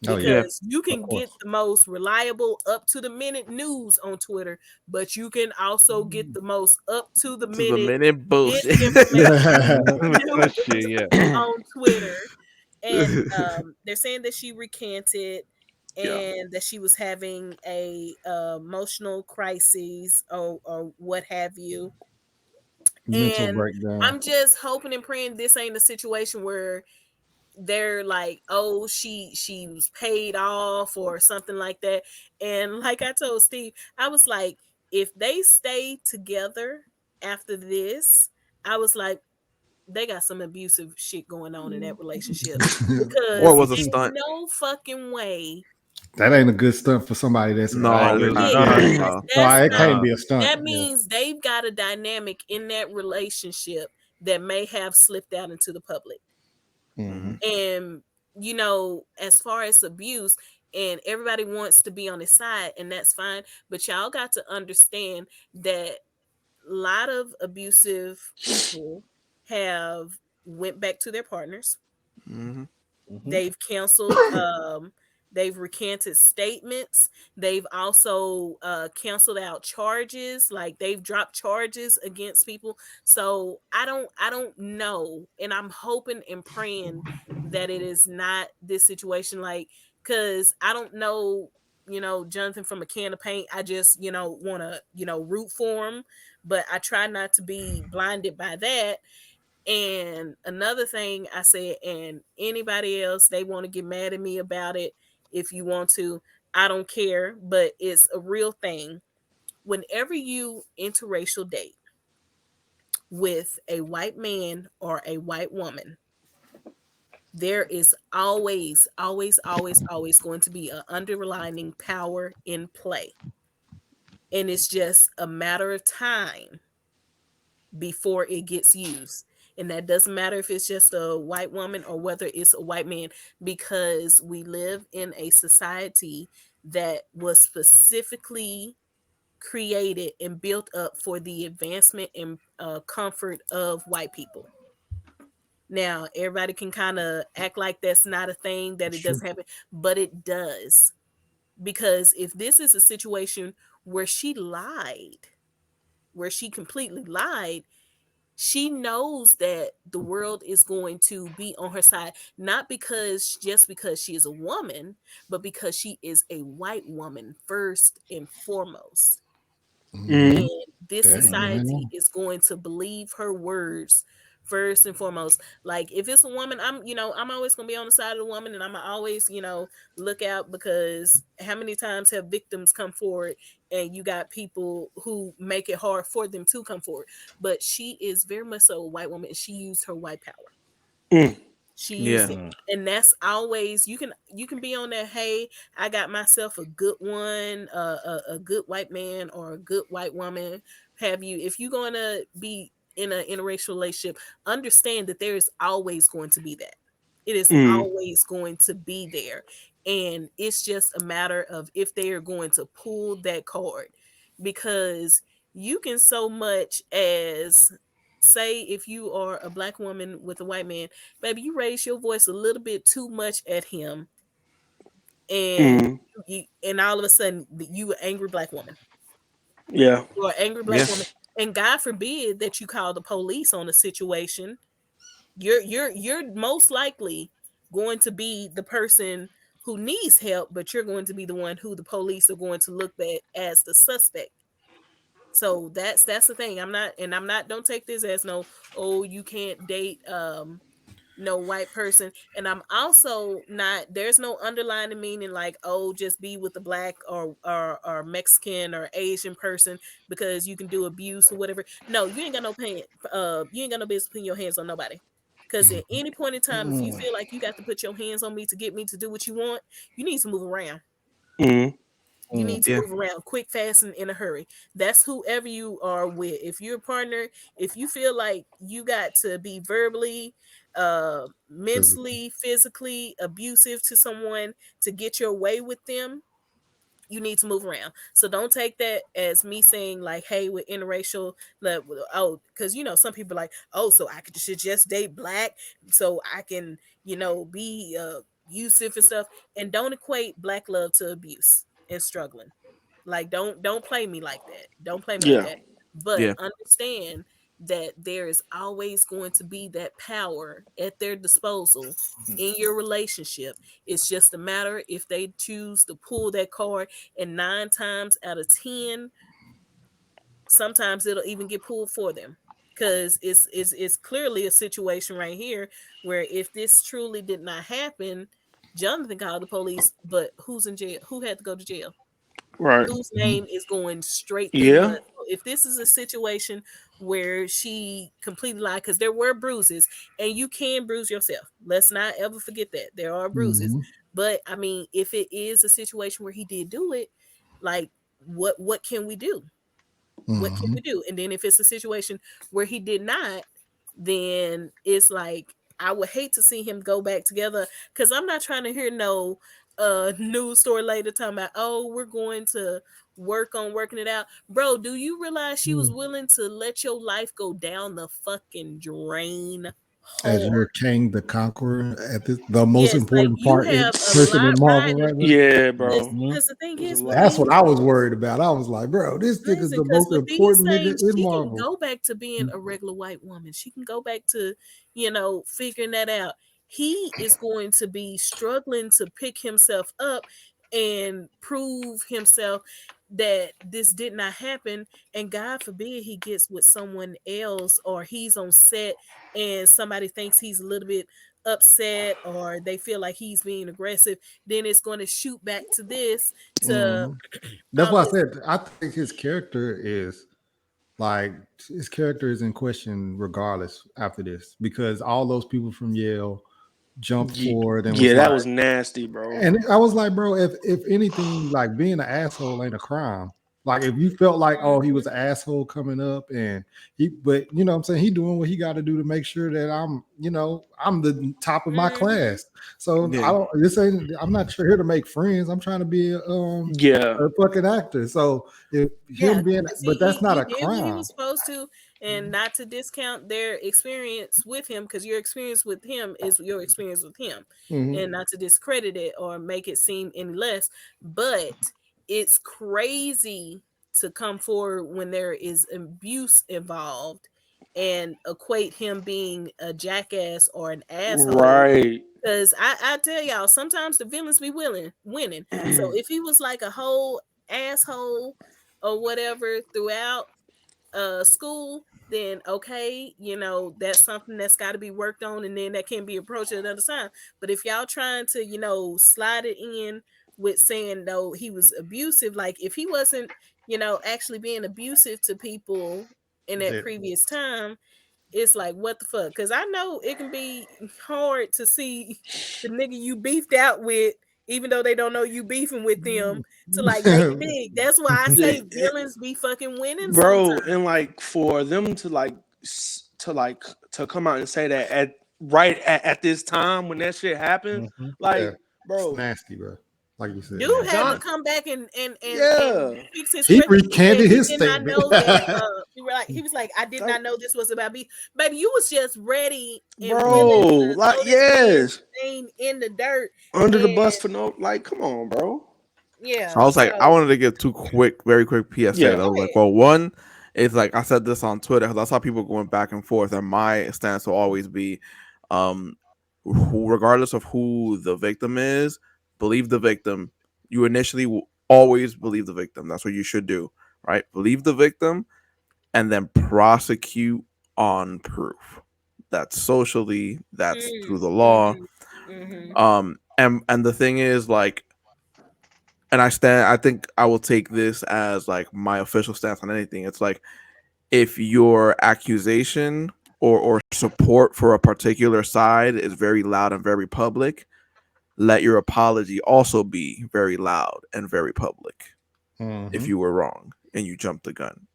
Oh yeah, Yeah. because you of can get course. the most reliable, up to the minute news on Twitter, but you can also get the most up to the To the minute minute bullshit. disinformation news Shit, yeah. on Twitter. And they're saying that she recanted Yeah. and that she was having a emotional crisis, or what have you. Mental And breakdown. I'm just hoping and praying this ain't a situation where they're like, oh, she was paid off or something like that. And like I told Steve, I was like, if they stay together after this, I was like, they got some abusive shit going on in that relationship, Or it because was a ain't stunt. no fucking way. That ain't a good stunt for somebody that's No, I it did guess not. Yeah, not. No. that's it not. can't Nah. be a stunt. That Yeah. means they've got a dynamic in that relationship that may have slipped out into the public. Mm-hmm. Mhm. And as far as abuse, and everybody wants to be on his side, and that's fine, but y'all got to understand that a lot of abusive people have went back to their partners. Mhm. Hmm. They've canceled, they've recanted statements. They've also canceled out charges, like they've dropped charges against people. So I don't know, and I'm hoping and praying that it is not this situation, like, because I don't know, Jonathan from a can of paint. I just, want to, root for him, but I try not to be blinded by that. And another thing I said, and anybody else, they want to get mad at me about it. If you want to, I don't care, but it's a real thing. Whenever you interracial date with a white man or a white woman, there is always, always, always, always going to be an underlining power in play. And it's just a matter of time before it gets used. And that doesn't matter if it's just a white woman or whether it's a white man, because we live in a society that was specifically created and built up for the advancement and comfort of white people. Now, everybody can kind of act like that's not a thing, that It's it true. doesn't happen, but it does. Because if this is a situation where she lied, where she completely lied, she knows that the world is going to be on her side, not just because she is a woman, but because she is a white woman first and foremost. Mm-hmm. Mhm. And this That ain't society lying. is going to believe her words first and foremost. Like if it's a woman, I'm always gonna be on the side of the woman, and I'm always, look out, because how many times have victims come forward and you got people who make it hard for them to come forward. But she is very much so a white woman, and she used her white power. Mm. She used Yeah. it. And that's always, you can be on that, hey, I got myself a good one, a good white man or a good white woman. Have you, if you're gonna be in an interracial relationship, understand that there is always going to be that. It is Mm. always going to be there. And it's just a matter of if they are going to pull that card. Because you can so much as say, if you are a black woman with a white man, baby, you raise your voice a little bit too much at him, and Mm. and all of a sudden you an angry black woman. Yeah. You are an angry black Yeah. woman, and God forbid that you call the police on a situation. You're most likely going to be the person who needs help, but you're going to be the one who the police are going to look at as the suspect. So that's the thing. I'm not don't take this as no, oh, you can't date no white person. And I'm also not, there's no underlying meaning like, oh, just be with the black or Mexican or Asian person because you can do abuse or whatever. No, you ain't got no business putting your hands on nobody. Because at any point in time, if you Mm. feel like you got to put your hands on me to get me to do what you want, you need to move around. Mm. You need to Yeah. move around quick, fast, and in a hurry. That's whoever you are with. If you're a partner, if you feel like you got to be verbally, mentally, physically abusive to someone to get your way with them, you need to move around. So don't take that as me saying like, hey, with interracial, like, oh, because some people are like, oh, so I should just date black so I can, be abusive and stuff. And don't equate black love to abuse and struggling. Like don't play me like that. Don't play me like Yeah. that. But Yeah. understand that there is always going to be that power at their disposal in your relationship. It's just a matter if they choose to pull that card, and 9 times out of 10, sometimes it'll even get pulled for them. Because it's clearly a situation right here where if this truly did not happen, Jonathan called the police, but who's in jail? Who had to go to jail? Right. Whose name is going straight through the Yeah. mud. So if this is a situation where she completely lied, because there were bruises, and you can bruise yourself. Let's not ever forget that there are bruises. Mhm. But I mean, if it is a situation where he did do it, like what can we do? What can we Mhm. do? And then if it's a situation where he did not, then it's like I would hate to see him go back together, because I'm not trying to hear no news story later talking about, oh, we're going to work on working it out. Bro, do you realize she was Mm. willing to let your life go down the fucking drain As hard? you're King the Conqueror at the most Yes, like important you part in have a person lot in Marvel riding. right now. Yeah, Listen, bro. because the thing There's a is with lot. That's what these I was worried about. I was like, bro, this nigga's Listen, the because most with these important nigga things, in she can Marvel. go back to being a regular white woman. She can go back to, figuring that out. He is going to be struggling to pick himself up and prove himself that this did not happen. And God forbid he gets with someone else, or he's on set and somebody thinks he's a little bit upset, or they feel like he's being aggressive. Then it's going to shoot back to this, to Mhm. That's all why I this. said I think like his character is in question regardless after this, because all those people from Yale jumped forward and was Yeah, that like, was nasty, bro. and I was like, bro, if anything, like being an asshole ain't a crime. Like if you felt like, oh, he was an asshole coming up, and but you know what I'm saying, he doing what he got to do to make sure that I'm the top of my Mhm. class. So I Yeah. don't I'm not here to make friends. I'm trying to be Yeah. a fucking actor. So if Yeah, him being, because but that's not he a did what he was crime. supposed to, and not to discount their experience with him, because your experience with him is your experience with him, and Mhm. not to discredit it or make it seem any less. But it's crazy to come forward when there is abuse involved and equate him being a jackass or an asshole. Right. Because I tell y'all, sometimes the villains be winning. So if he was like a whole asshole or whatever throughout school, then okay, that's something that's got to be worked on, and then that can be approached at another time. But if y'all trying to, slide it in with saying no, he was abusive, like if he wasn't, actually being abusive to people in that That previous time, it's like what the fuck? Because I know it can be hard to see the nigga you beefed out with, even though they don't know you beefing with them, to like make it big. That's why I say villains be fucking winning Bro, sometimes. and like for them to like to come out and say that at this time when that shit happened, Mhm. yeah, like it's bro, nasty, bro. Like you said, Dude had nasty. to John, come back and yeah, fix his He credit. He said recanted he his did not statement. know that. He was like, I did that, not know this was about me. Baby, you was just ready and willing bro, to like throw this man's yes, name in the dirt. under the bus And for no, like, come on, bro, So I yeah, was like, I so wanted to give two quick, very quick PSA. I yeah, go was like, ahead. well, one is like I said this on Twitter because I saw people going back and forth, and my stance will always be, um, regardless of who the victim is, believe the victim. You initially will always believe the victim. That's what you should do, right? Believe the victim, and then prosecute on proof. That's socially, that's through the law. Mm-hmm, mm-hmm. And the thing is, like, and I think I will take this as like my official stance on anything. It's like if your accusation or support for a particular side is very loud and very public, let your apology also be very loud and very public if Hmm. you were wrong and you jumped the gun.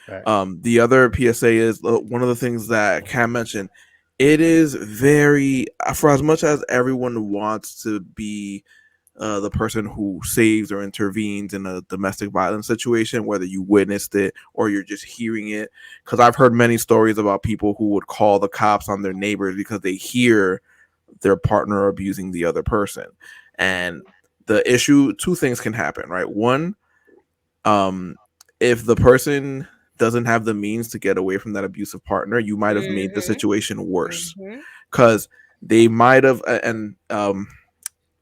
Facts. The other PSA is one of the things that Cam mentioned. It is very, for as much as everyone wants to be the person who saves or intervenes in a domestic violence situation, whether you witnessed it or you're just hearing it. Because I've heard many stories about people who would call the cops on their neighbors because they hear their partner abusing the other person. And the issue, two things can happen, right? One, um, if the person doesn't have the means to get away from that abusive partner, you might have made the Mm-hmm. situation worse Mm-hmm. because they might have, and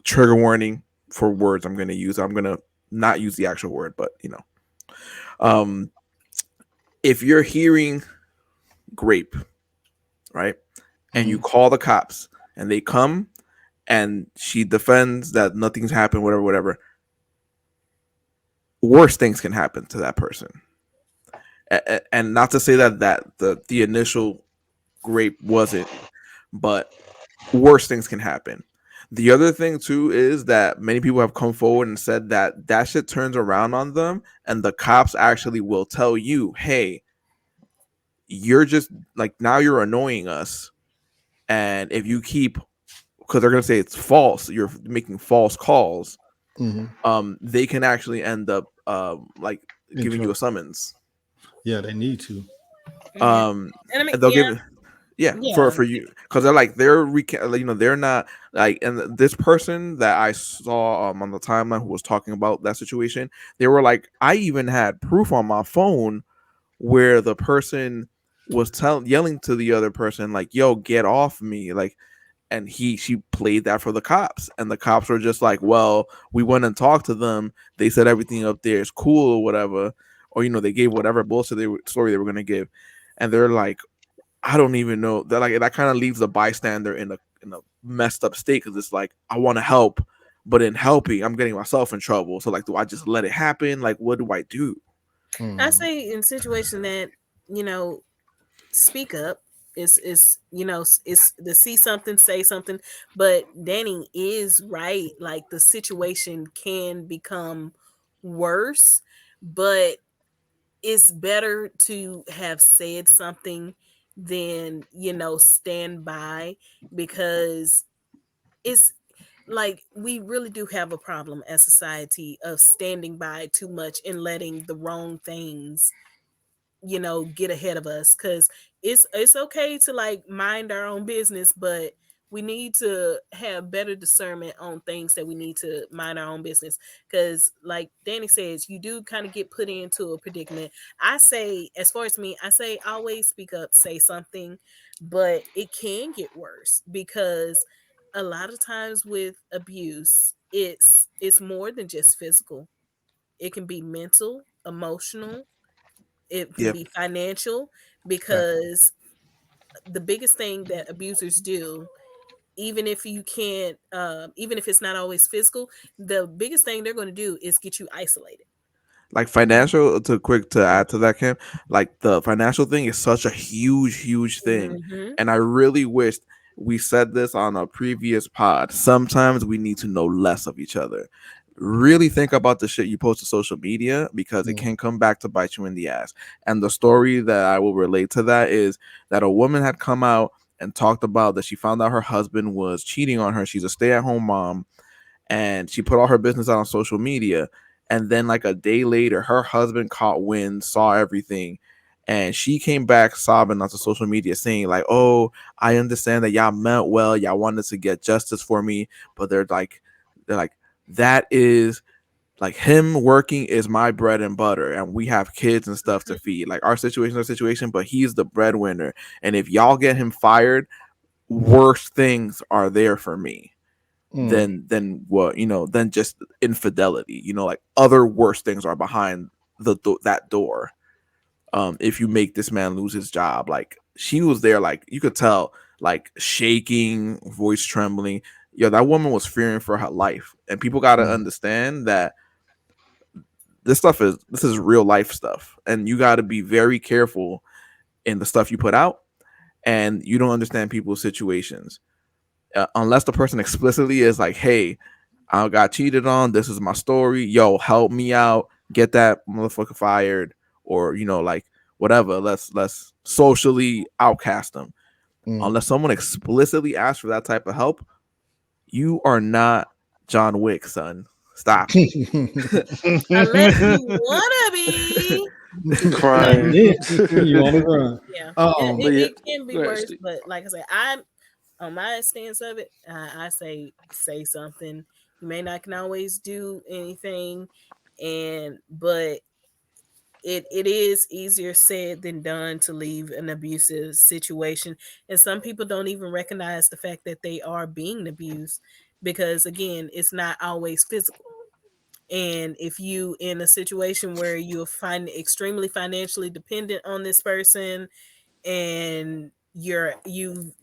trigger warning for words I'm going to use. I'm going to not use the actual word, but um, if you're hearing grape, right, and you Mhm. call the cops and they come and she defends that nothing's happened, whatever, whatever, worse things can happen to that person. And not to say that the initial grape wasn't, but worse things can happen. The other thing too is that many people have come forward and said that that shit turns around on them, and the cops actually will tell you, "Hey, you're just like now you're annoying us, and if you keep, because they're gonna say it's false, you're making false calls. Mhm. They can actually end up like In giving you a trouble. summons. Yeah, they need to. Mm-hmm. Um, And I mean, and they'll give yeah yeah. for you because they're like they're not like, and this person that I saw on the timeline who was talking about that situation, they were like, I even had proof on my phone where the person was yelling to the other person like, yo, get off me, like, and she played that for the cops, and the cops were just like, well, we went and talked to them, they said everything up there is cool or whatever, or they gave whatever bullshit story they were going to give, and they're like, I don't even know that, like, that kind of leaves the bystander in a messed up state because it's like, I want to help, but in helping, I'm getting myself in trouble. So like, do I just let it happen? Like, what do I do? I Mhm. say in situation that, you know, speak up. Is it's to see something, say something. But Danny is right. Like the situation can become worse, but it's better to have said something than, stand by, because it's like we really do have a problem as society of standing by too much and letting the wrong things, get ahead of us. Because it's okay to like mind our own business, but we need to have better discernment on things that we need to mind our own business. Because like Danny says, you do kind of get put into a predicament. I say, as far as me, I say always speak up, say something, but it can get worse because a lot of times with abuse, it's more than just physical. It can be mental, emotional, it can Yep. be financial. because the biggest thing that abusers do, even if you can't, even if it's not always physical, the biggest thing they're going to do is get you isolated. Like financial, to add to that, Kim, like the financial thing is such a huge thing. Mm-hmm. And I really wished we said this on a previous pod. Sometimes we need to know less of each other. Really think about the shit you post to social media, because it can come back to bite you in the ass. And the story that I will relate to that is that a woman had come out and talked about that she found out her husband was cheating on her. She's a stay-at-home mom, and she put all her business out on social media. And then, like a day later, her husband caught wind, saw everything, and she came back sobbing onto social media saying, like, "Oh, I understand that y'all meant well, y'all wanted to get justice for me, but they're like, that is like him working is my bread and butter, and we have kids and stuff to feed. Like our situation, but he's the breadwinner, and if y'all get him fired, worse things are there for me." Than what than just infidelity. Like other worse things are behind that door. If you make this man lose his job, like she was there, like you could tell, like shaking, voice trembling. That woman was fearing for her life, and people got to understand that this is real life stuff, and you got to be very careful in the stuff you put out, and you don't understand people's situations. Unless the person explicitly is like, "Hey, I got cheated on. This is my story. Yo, help me out. Get that motherfucker fired," or like whatever. Let's socially outcast them. Unless someone explicitly asks for that type of help, you are not John Wick, son. Stop. Unless you wanna be. Crying. You on the run. Yeah, but yeah, it can be go ahead, worse, Steve. but like I said, I'm on my stance of it. I say something. You may not can always do anything, but it is easier said than done to leave an abusive situation, and some people don't even recognize the fact that they are being abused, because again, it's not always physical. And if you in a situation where you find extremely financially dependent on this person, and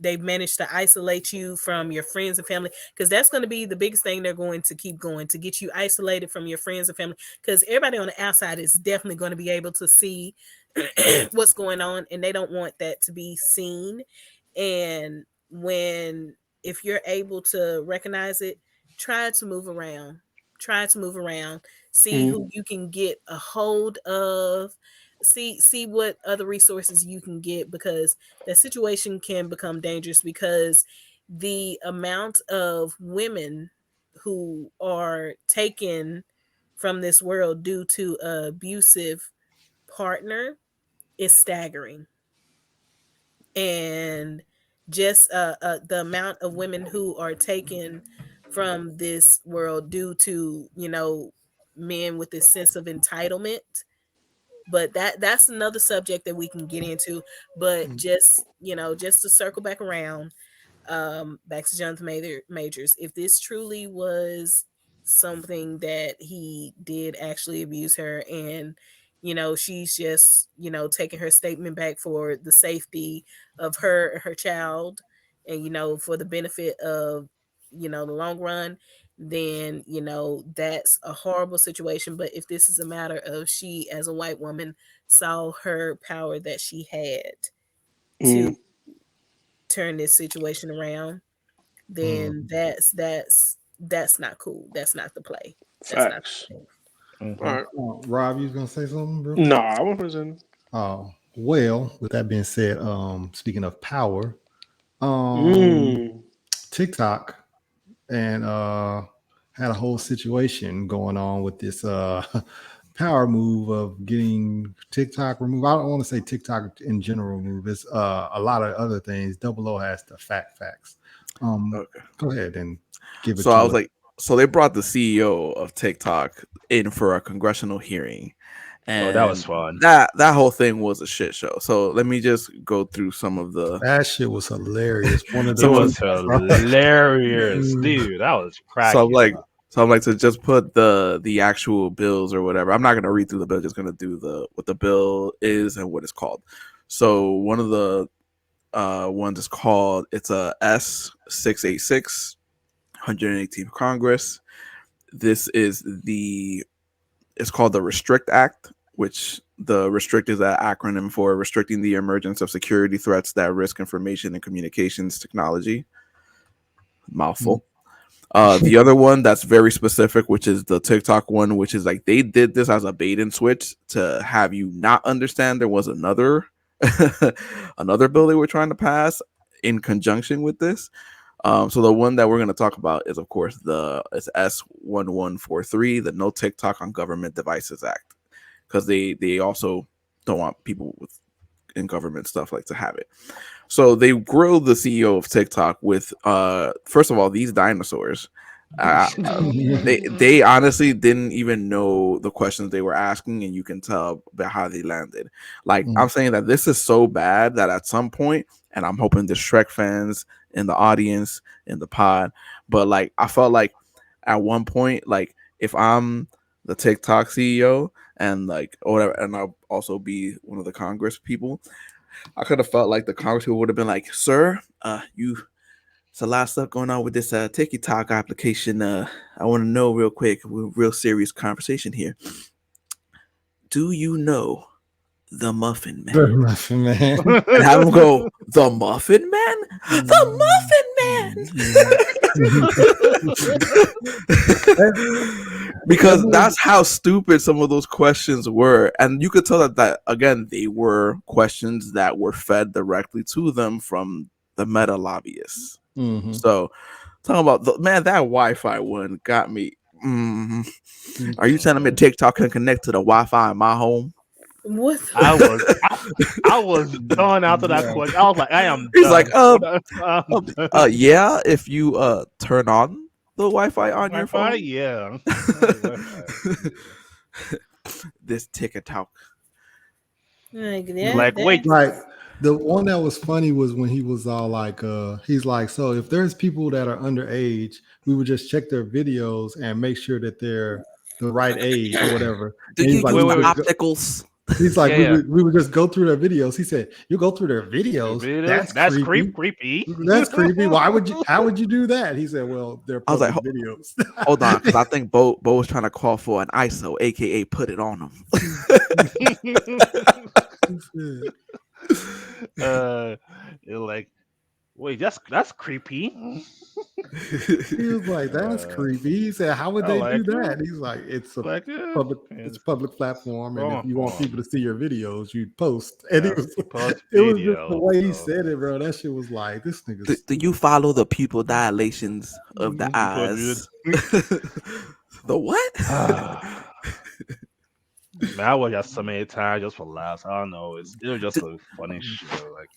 they've managed to isolate you from your friends and family, because that's going to be the biggest thing they're going to keep going to get you isolated from your friends and family, because everybody on the outside is definitely going to be able to see what's going on, and they don't want that to be seen. And if you're able to recognize it, try to move around see Mhm. who you can get a hold of, see what other resources you can get, because that situation can become dangerous, because the amount of women who are taken from this world due to an abusive partner is staggering. And just the amount of women who are taken from this world due to men with this sense of entitlement, but that's another subject that we can get into. But just to circle back around, back to Jonathan Majors, if this truly was something that he did actually abuse her, and she's just taking her statement back for the safety of her child, and for the benefit of the long run, then that's a horrible situation. But if this is a matter of she as a white woman saw her power that she had to turn this situation around, then that's not cool. That's not the play. That's not Facts. the play. Mhm. All right. Rob, you was gonna say something, bro? No, I wasn't. Well, with that being said, speaking of power, Mm. TikTok and had a whole situation going on with this power move of getting TikTok removed. I don't want to say TikTok in general move. It's a lot of other things. Double O has the facts. Okay. Go ahead and give it So to I was us. like, so they brought the CEO of TikTok in for a congressional hearing, Oh, that was and fun. that whole thing was a shit show. So let me just go through some of the That shit was hilarious. One of It the some of was tweets. hilarious, dude. That was so I'm cracking like up. so I'm like to just put the actual bills or whatever. I'm not gonna read through the bill, just gonna do what the bill is and what it's called. So one of the ones is called, it's a S686, 118th Congress. This is it's called the Restrict Act, which the Restrict is an acronym for restricting the emergence of security threats that risk information and communications technology. Mouthful. The other one that's very specific, which is the TikTok one, which is like they did this as a bait and switch to have you not understand there was another another bill they were trying to pass in conjunction with this. So the one that we're going to talk about is, of course, it's S1143, the No TikTok on Government Devices Act, because they also don't want people in government stuff like to have it. So they grilled the CEO of TikTok with, first of all, these dinosaurs. They honestly didn't even know the questions they were asking, and you can tell by how they landed. Like, I'm saying that this is so bad that at some point, and I'm hoping the Shrek fans in the audience, in the pod, but like I felt like at one point, like if I'm the TikTok CEO and like or whatever, and I'll also be one of the Congress people, I could have felt like the Congress people would have been like, "Sir, it's a lot of stuff going on with this TikTok application. I want to know real quick, real serious conversation here. Do you know the Muffin Man?" The Muffin Man. And have him go, "The Muffin Man? The Muffin Man!" Because that's how stupid some of those questions were. And you could tell that again, they were questions that were fed directly to them from the meta lobbyists. Mm-hmm. So talking about that Wi-Fi one got me. Are you telling me TikTok can connect to the Wi-Fi in my home? What? I was done after that question. I was like, I am. He's done. like, yeah, if you turn on the Wi-Fi on your phone. Yeah. This TikTok. Wait. Like the one that was funny was when he was all like, he's like, so if there's people that are underage, we would just check their videos and make sure that they're the right age or whatever. Do you use the opticals? He's like, we would just go through their videos. He said, "You go through their videos. That's creepy. That's creepy. How would you do that?" He said, "Well, they're public videos." Hold on, because I think Bo was trying to call for an ISO, aka put it on them. You're like, wait, that's creepy. He was like, "That's creepy." He said, "How would they do that?" He's like, "It's a public platform, and if you want people to see your videos, you post." And it was just the way he said it, bro. That shit was like, this nigga. Do you follow the pupil dilations of the eyes? The what? Man, I watched that so many times just for laughs. I don't know. It was just a funny show. Like,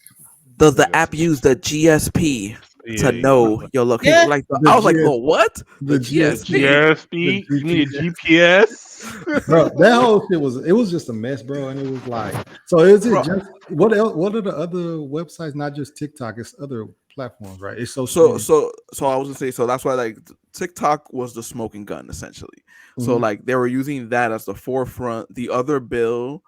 does the app use the GSP to know your location? Yeah. Like I was like, "Oh, what? The GSP? You need a GPS?" Bro, that whole shit was just a mess, bro. And it was like, so is it just what else? What are the other websites? Not just TikTok, it's other platforms, right? It's so I was gonna say, so that's why like TikTok was the smoking gun essentially. So like they were using that as the forefront. The other bill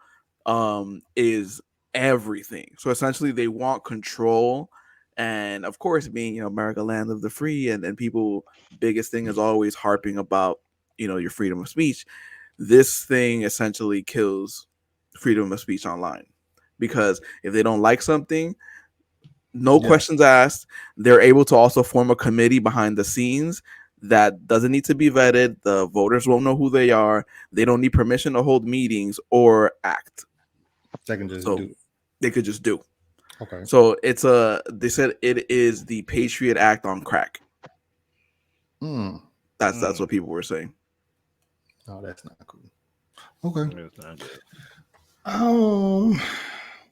is everything. So essentially they want control, and of course, being America, land of the free, and people biggest thing is always harping about your freedom of speech. This thing essentially kills freedom of speech online, because if they don't like something, no questions asked, they're able to also form a committee behind the scenes that doesn't need to be vetted. The voters won't know who they are. They don't need permission to hold meetings or act. They can just do. They could just do. Okay. So they said it is the Patriot Act on crack. That's what people were saying. Oh, that's not cool. Okay.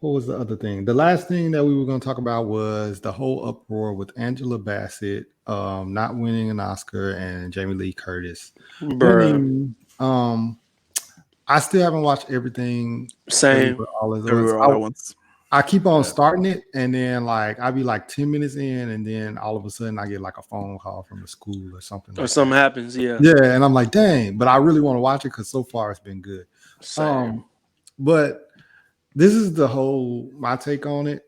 What was the other thing? The last thing that we were going to talk about was the whole uproar with Angela Bassett not winning an Oscar and Jamie Lee Curtis winning. I still haven't watched everything. Same. All of those. I keep on starting it, and then like I'll be like 10 minutes in, and then all of a sudden I get like a phone call from the school or something. Or something happens, yeah. Yeah, and I'm like, dang, but I really want to watch it because so far it's been good. Same. But this is my take on it.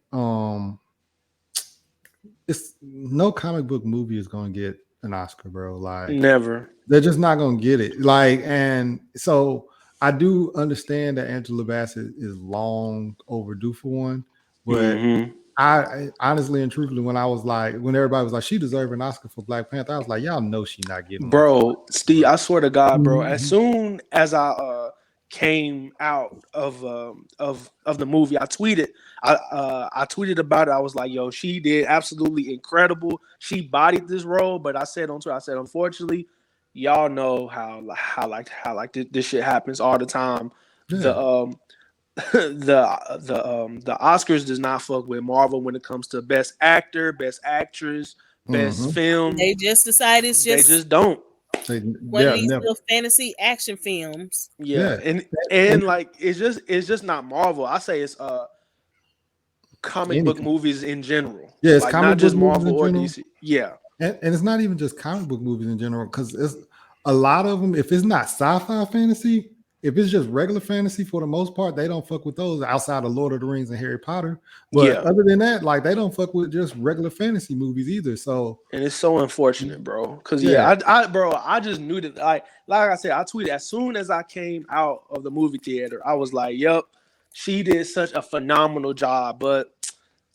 It's no comic book movie is gonna get an Oscar, bro. Like Never. they're just not gonna get it. Like, and so I do understand that Angela Bassett is long overdue for one, but Mhm. I honestly and truthfully, when everybody was like, she deserved an Oscar for Black Panther, I was like, y'all know she not getting one. Bro, Steve, I swear to God, bro. As Mhm. soon as I came out of the movie, I tweeted about it. I was like, yo, she did absolutely incredible. She bodied this role, but I said on Twitter, I said, unfortunately, y'all know how this shit happens all the time. The Yeah. the Oscars does not fuck with Marvel when it comes to best actor, best actress, best Mhm. film. They just decide it's They just just don't. one of Yeah, these never. little fantasy action films. Yeah, Yeah. and like it's just not Marvel. I say it's comic book Anything. movies in general, Yeah, it's like not comic book just movies Marvel in or general. DC. Yeah, And it's not even just comic book movies in general, because it's a lot of them. If it's not sci-fi fantasy, if it's just regular fantasy, for the most part, they don't fuck with those outside of Lord of the Rings and Harry Potter. But yeah, other than that, like they don't fuck with just regular fantasy movies either. So and it's so unfortunate, bro. Cause yeah, yeah, bro, I just knew that. Like I said, I tweeted as soon as I came out of the movie theater. I was like, "Yep, she did such a phenomenal job," but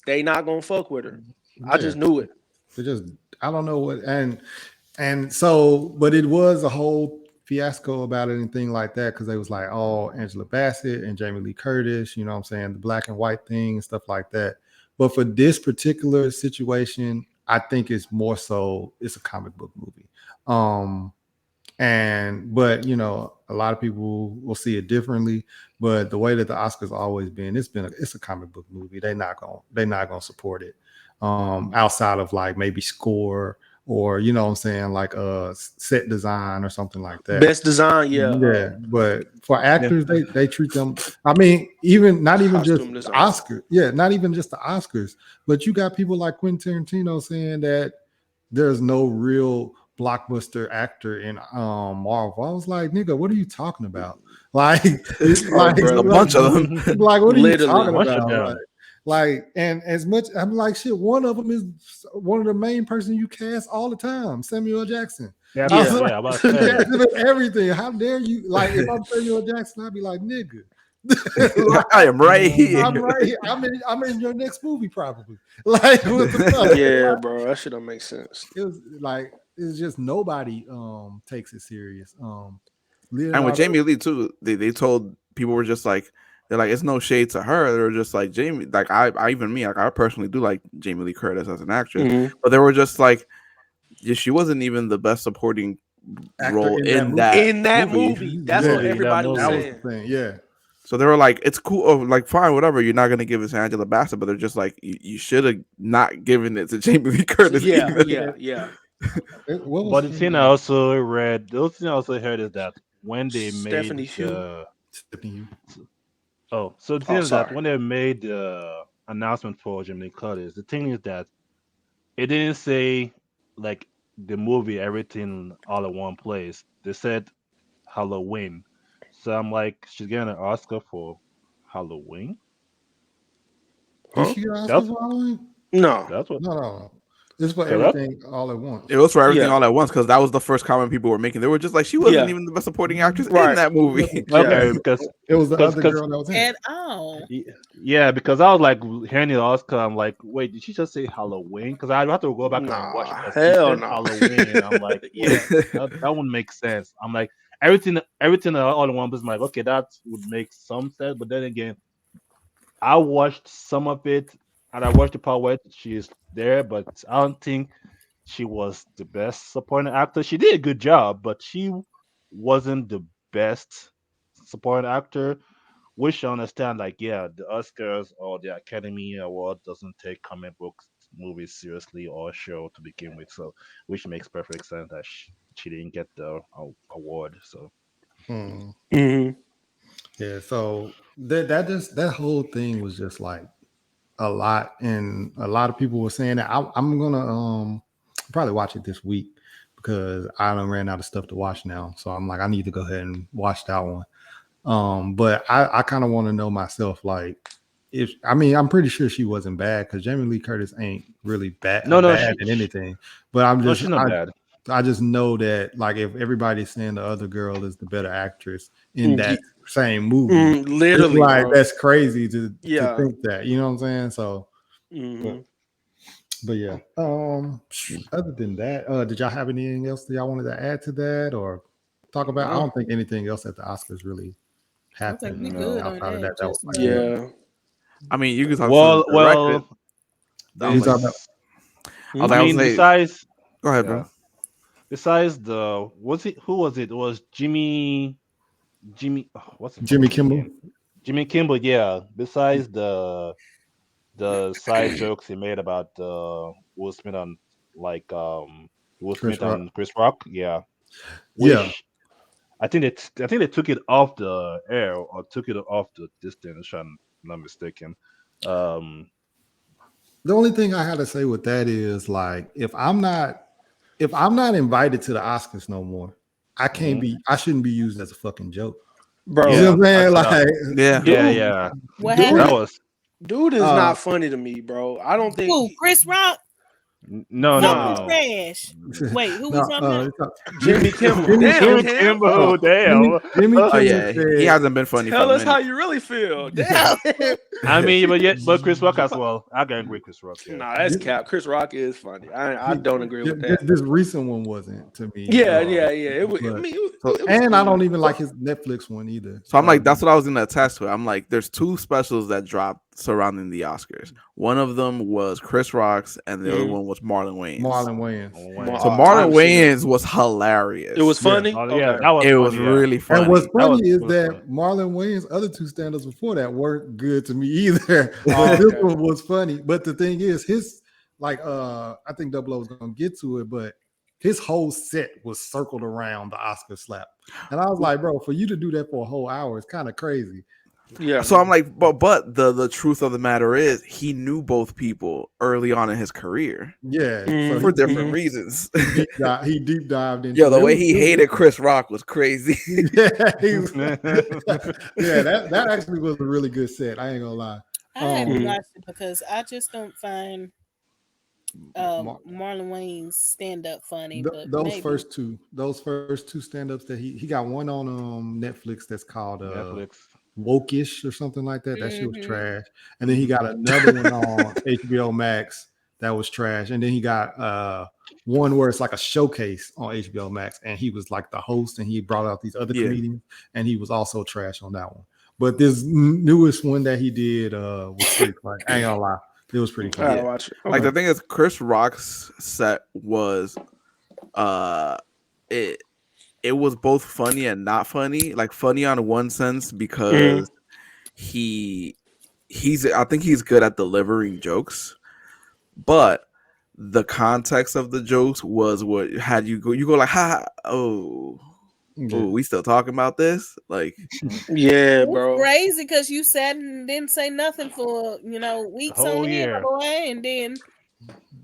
they not gonna fuck with her. I yeah, just knew it. they just I don't know what and so, but it was a whole fiasco about anything like that because they was like, oh, Angela Bassett and Jamie Lee Curtis, you know what I'm saying, the black and white thing and stuff like that. But for this particular situation, I think it's more so it's a comic book movie. Um, but a lot of people will see it differently. But the way that the Oscars always been, it's a comic book movie. They're not gonna support it. Outside of like maybe score or what I'm saying, like set design or something like that. Best design, yeah. Yeah, but for Yeah. actors, they treat them. I mean, even not even just Costume the design. Oscar. Yeah, not even just the Oscars, but you got people like Quentin Tarantino saying that there's no real blockbuster actor in Marvel. I was like, nigga, what are you talking about? Like, Oh, There's bro. a bunch of them. like, what are you Literally. talking Bunch of about? them. And as much I'm like, shit, one of them is one of the main person you cast all the time, Samuel Jackson. Yeah, I was Yeah. like, yeah, about you to say. cast him in everything. How dare you? Like, if I'm Samuel Jackson, I'd be like, nigga. I am right here. I'm right here. I'm in your next movie, probably. Like, what the fuck? Yeah, bro. That shit don't make sense. It was like it's just nobody takes it serious. And with Leonardo, Jamie Lee too, they told people were just like they're like it's no shade to her. They were just like Jamie, like I even me, like I personally do like Jamie Lee Curtis as an actress, Mhm. but they were just like yeah, she wasn't even the best supporting actor role in that in movie. that In that movie, that's Yeah, what everybody was that was saying. the thing. Yeah, So they were like, it's cool, oh, like fine, whatever. You're not gonna give it to Angela Bassett, but they're just like, you should have not given it to Jamie Lee Curtis Yeah, either. yeah. What was But the thing I also read, the other thing I also heard is that when they Stephanie made Hugh. so the thing Oh, is that sorry. when they made the announcement for Jamie Lee Curtis, the thing is that it didn't say like the movie everything all in one place. They said Halloween. So I'm like, she's getting an Oscar for Halloween. Did Huh? she get Oscars That's for Halloween? No. that's what. No. It's for Cause that's everything all at once. It was for everything Yeah. all at once because that was the first comment people were making. They were just like, she wasn't Yeah. even the best supporting actress in Right. that movie. Yeah. okay because It was the because other because girl that was in At it. all. yeah, because I was like hearing the Oscar, I'm like, wait, did she just say Halloween? Because I have to go back and watch it Nah. because she Hell said no. Halloween, and I'm like, Yeah. wait, that wouldn't make sense. I'm like, everything all in one, was like, okay, that would make some sense, but then again, I watched some of it, and I watched the part where she is there, but I don't think she was the best supporting actor. She did a good job, but she wasn't the best supporting actor. Which I understand, like, yeah, the Oscars or the Academy Award doesn't take comic books movies seriously or show to begin with, so which makes perfect sense that she didn't get the award. So Hmm. Mhm. Yeah, so that whole thing was just like a lot, and a lot of people were saying that I'm gonna probably watch it this week because I done ran out of stuff to watch now. So I'm like, I need to go ahead and watch that one. But I kind of want to know myself, like, if I mean, I'm pretty sure she wasn't bad because Jamie Lee Curtis ain't really bad No, bad in anything. But she's not bad. I just know that, like, if everybody's saying the other girl is the better actress in that same movie, it's literally, like bro. that's crazy to Yeah. think that. You know what I'm saying? So, but yeah. Other than that, did y'all have anything else that y'all wanted to add to that or talk about? I don't think anything else at the Oscars really I think happened. we good on Outside of that. that, Just, was Yeah. I mean, you can talk to the director. He's talking about, I mean, besides, go ahead, bro. Besides who was it? It was Jimmy. What's the Jimmy fucking Kimmel. name? Jimmy Kimmel. Yeah. Besides the side jokes he made about Will Smith on Will Smith and Chris Rock. Yeah. Which I think they took it off the air or took it off the distance, if I'm not mistaken. The only thing I had to say with that is, like, if I'm not invited to the Oscars no more, I can't be. I shouldn't be used as a fucking joke, bro. You know what I'm saying? Yeah. What happened? That was Dude is not funny to me, bro. I don't think. Who? Chris Rock? No. Trash. Wait, who we talking about? Jimmy Kimmel. Jimmy Kimmel. Damn. Jimmy Kimmel Yeah, he hasn't been funny. Tell for a us minute. how you really feel. Damn. I mean, but Chris Rock as well. I can agree, Chris Rock. Yeah. Nah, that's cap. Chris Rock is funny. I don't agree with that. This recent one wasn't to me. Yeah. It was, and I don't even like his Netflix one either. So I'm like, that's what I was gonna attest to. I'm like, there's two specials that dropped surrounding the Oscars. One of them was Chris Rock's, and the other one was Marlon Wayans. So Marlon Wayans was hilarious. It was funny. Yeah, that was. It was really funny. And what's funny is that Marlon Wayans' other two stand-ups before that weren't good to me either. This one was funny. But the thing is, his I think Double O was gonna get to it, but his whole set was circled around the Oscar slap. And I was like, bro, for you to do that for a whole hour, it's kind of crazy. Yeah. So I'm like, but the truth of the matter is, he knew both people early on in his career. Yeah, for different reasons. He deep dived into. Yeah, the way he hated Chris Rock was crazy. That actually was a really good set. I ain't gonna lie. I haven't watched it because I just don't find Marlon Wayne's stand up funny. But those first two stand ups that he got one on Netflix that's called Netflix. Wokish or something like that. That shit was trash. And then he got another one on HBO Max that was trash. And then he got one where it's like a showcase on HBO Max, and he was like the host, and he brought out these other comedians, and he was also trash on that one. But this newest one that he did was pretty funny. I ain't gonna lie. It was pretty funny. Watch it. Okay. Like the thing is, Chris Rock's set was it was both funny and not funny. Like funny on one sense because he's I think he's good at delivering jokes, but the context of the jokes was what had you go like we still talking about this? Like, yeah, bro. It's crazy because you sat and didn't say nothing for weeks on end, boy, and then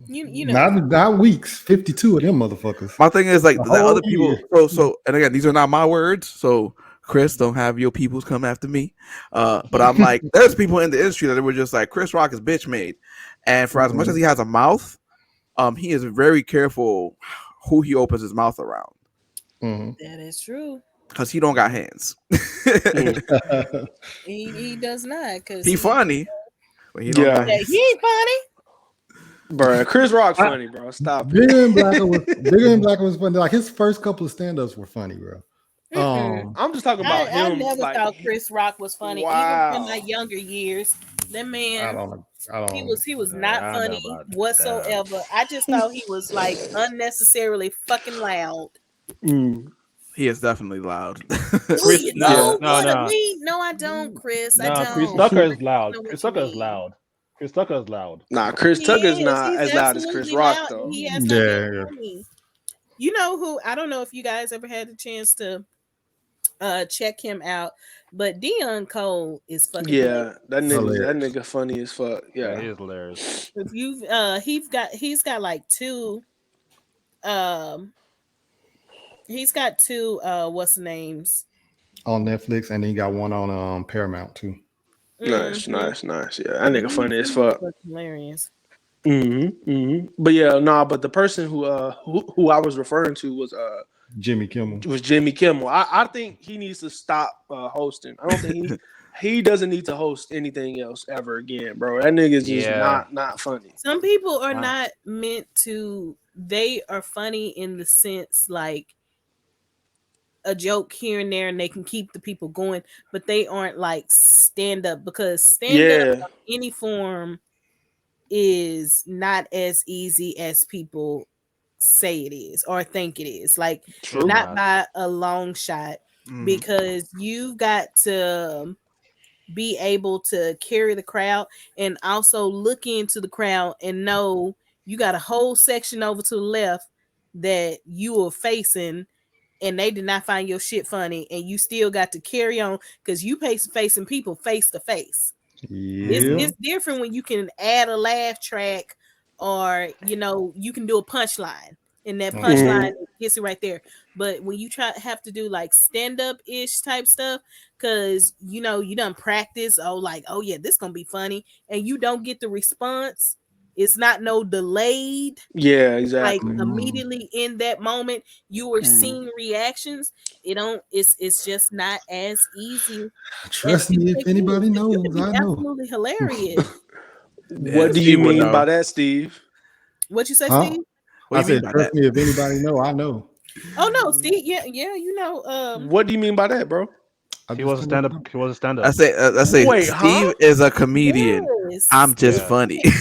you know not weeks, 52 of them motherfuckers. My thing is like the other people. So and again, these are not my words. So Chris, don't have your peoples come after me. But I'm like, there's people in the industry that were just like, Chris Rock is bitch made, and for as much as he has a mouth, he is very careful who he opens his mouth around. That is true. Because he don't got hands. he does not. Because he funny. But he he ain't funny. Bro, Chris Rock funny, bro. Stop. Bigger and Blacker was funny. Like his first couple of stand-ups were funny, bro. I'm just talking about him. I never thought Chris Rock was funny, even in my younger years. That man, he was not funny whatsoever. I just thought he was like unnecessarily fucking loud. He is definitely loud. Chris, no, I don't, Chris. I don't. Chris Tucker is loud. Chris Tucker is loud. Chris Tucker is loud. Nah, Chris Tucker's not as loud as Chris Rock, though. He has funny. You know who? I don't know if you guys ever had the chance to check him out, but Dion Cole is fucking hilarious. That nigga funny as fuck. Yeah, he is hilarious. If you he's got like two what's the names on Netflix, and then you got one on Paramount too. Nice. Yeah, that nigga Jimmy funny as Kimmel fuck. was hilarious. But yeah, nah. But the person who I was referring to Jimmy Kimmel. was Jimmy Kimmel. I think he needs to stop hosting. I don't think he doesn't need to host anything else ever again, bro. That nigga is just not funny. Some people are not meant to. They are funny in the sense like a joke here and there, and they can keep the people going, but they aren't like stand up, because stand up in any form is not as easy as people say it is or think it is. Like not by a long shot, because you've got to be able to carry the crowd and also look into the crowd and know you got a whole section over to the left that you are facing and they did not find your shit funny, and you still got to carry on because you facing people face to face. It's different when you can add a laugh track, or you can do a punchline, and that punchline gets it right there. But when you have to do like stand-up ish type stuff, because you done practice, oh yeah, this gonna be funny, and you don't get the response. It's not no delayed. Yeah, exactly. Like immediately in that moment, you were seeing reactions. It's just not as easy. Trust me, if anybody knows, I know. Absolutely hilarious. What do you mean by that, Steve? What you say, Steve? I said, trust me, if anybody know, I know. Oh no, Steve. Yeah, what do you mean by that, bro? He was a stand-up. I say. Wait, Steve is a comedian. Yes. I'm just funny. You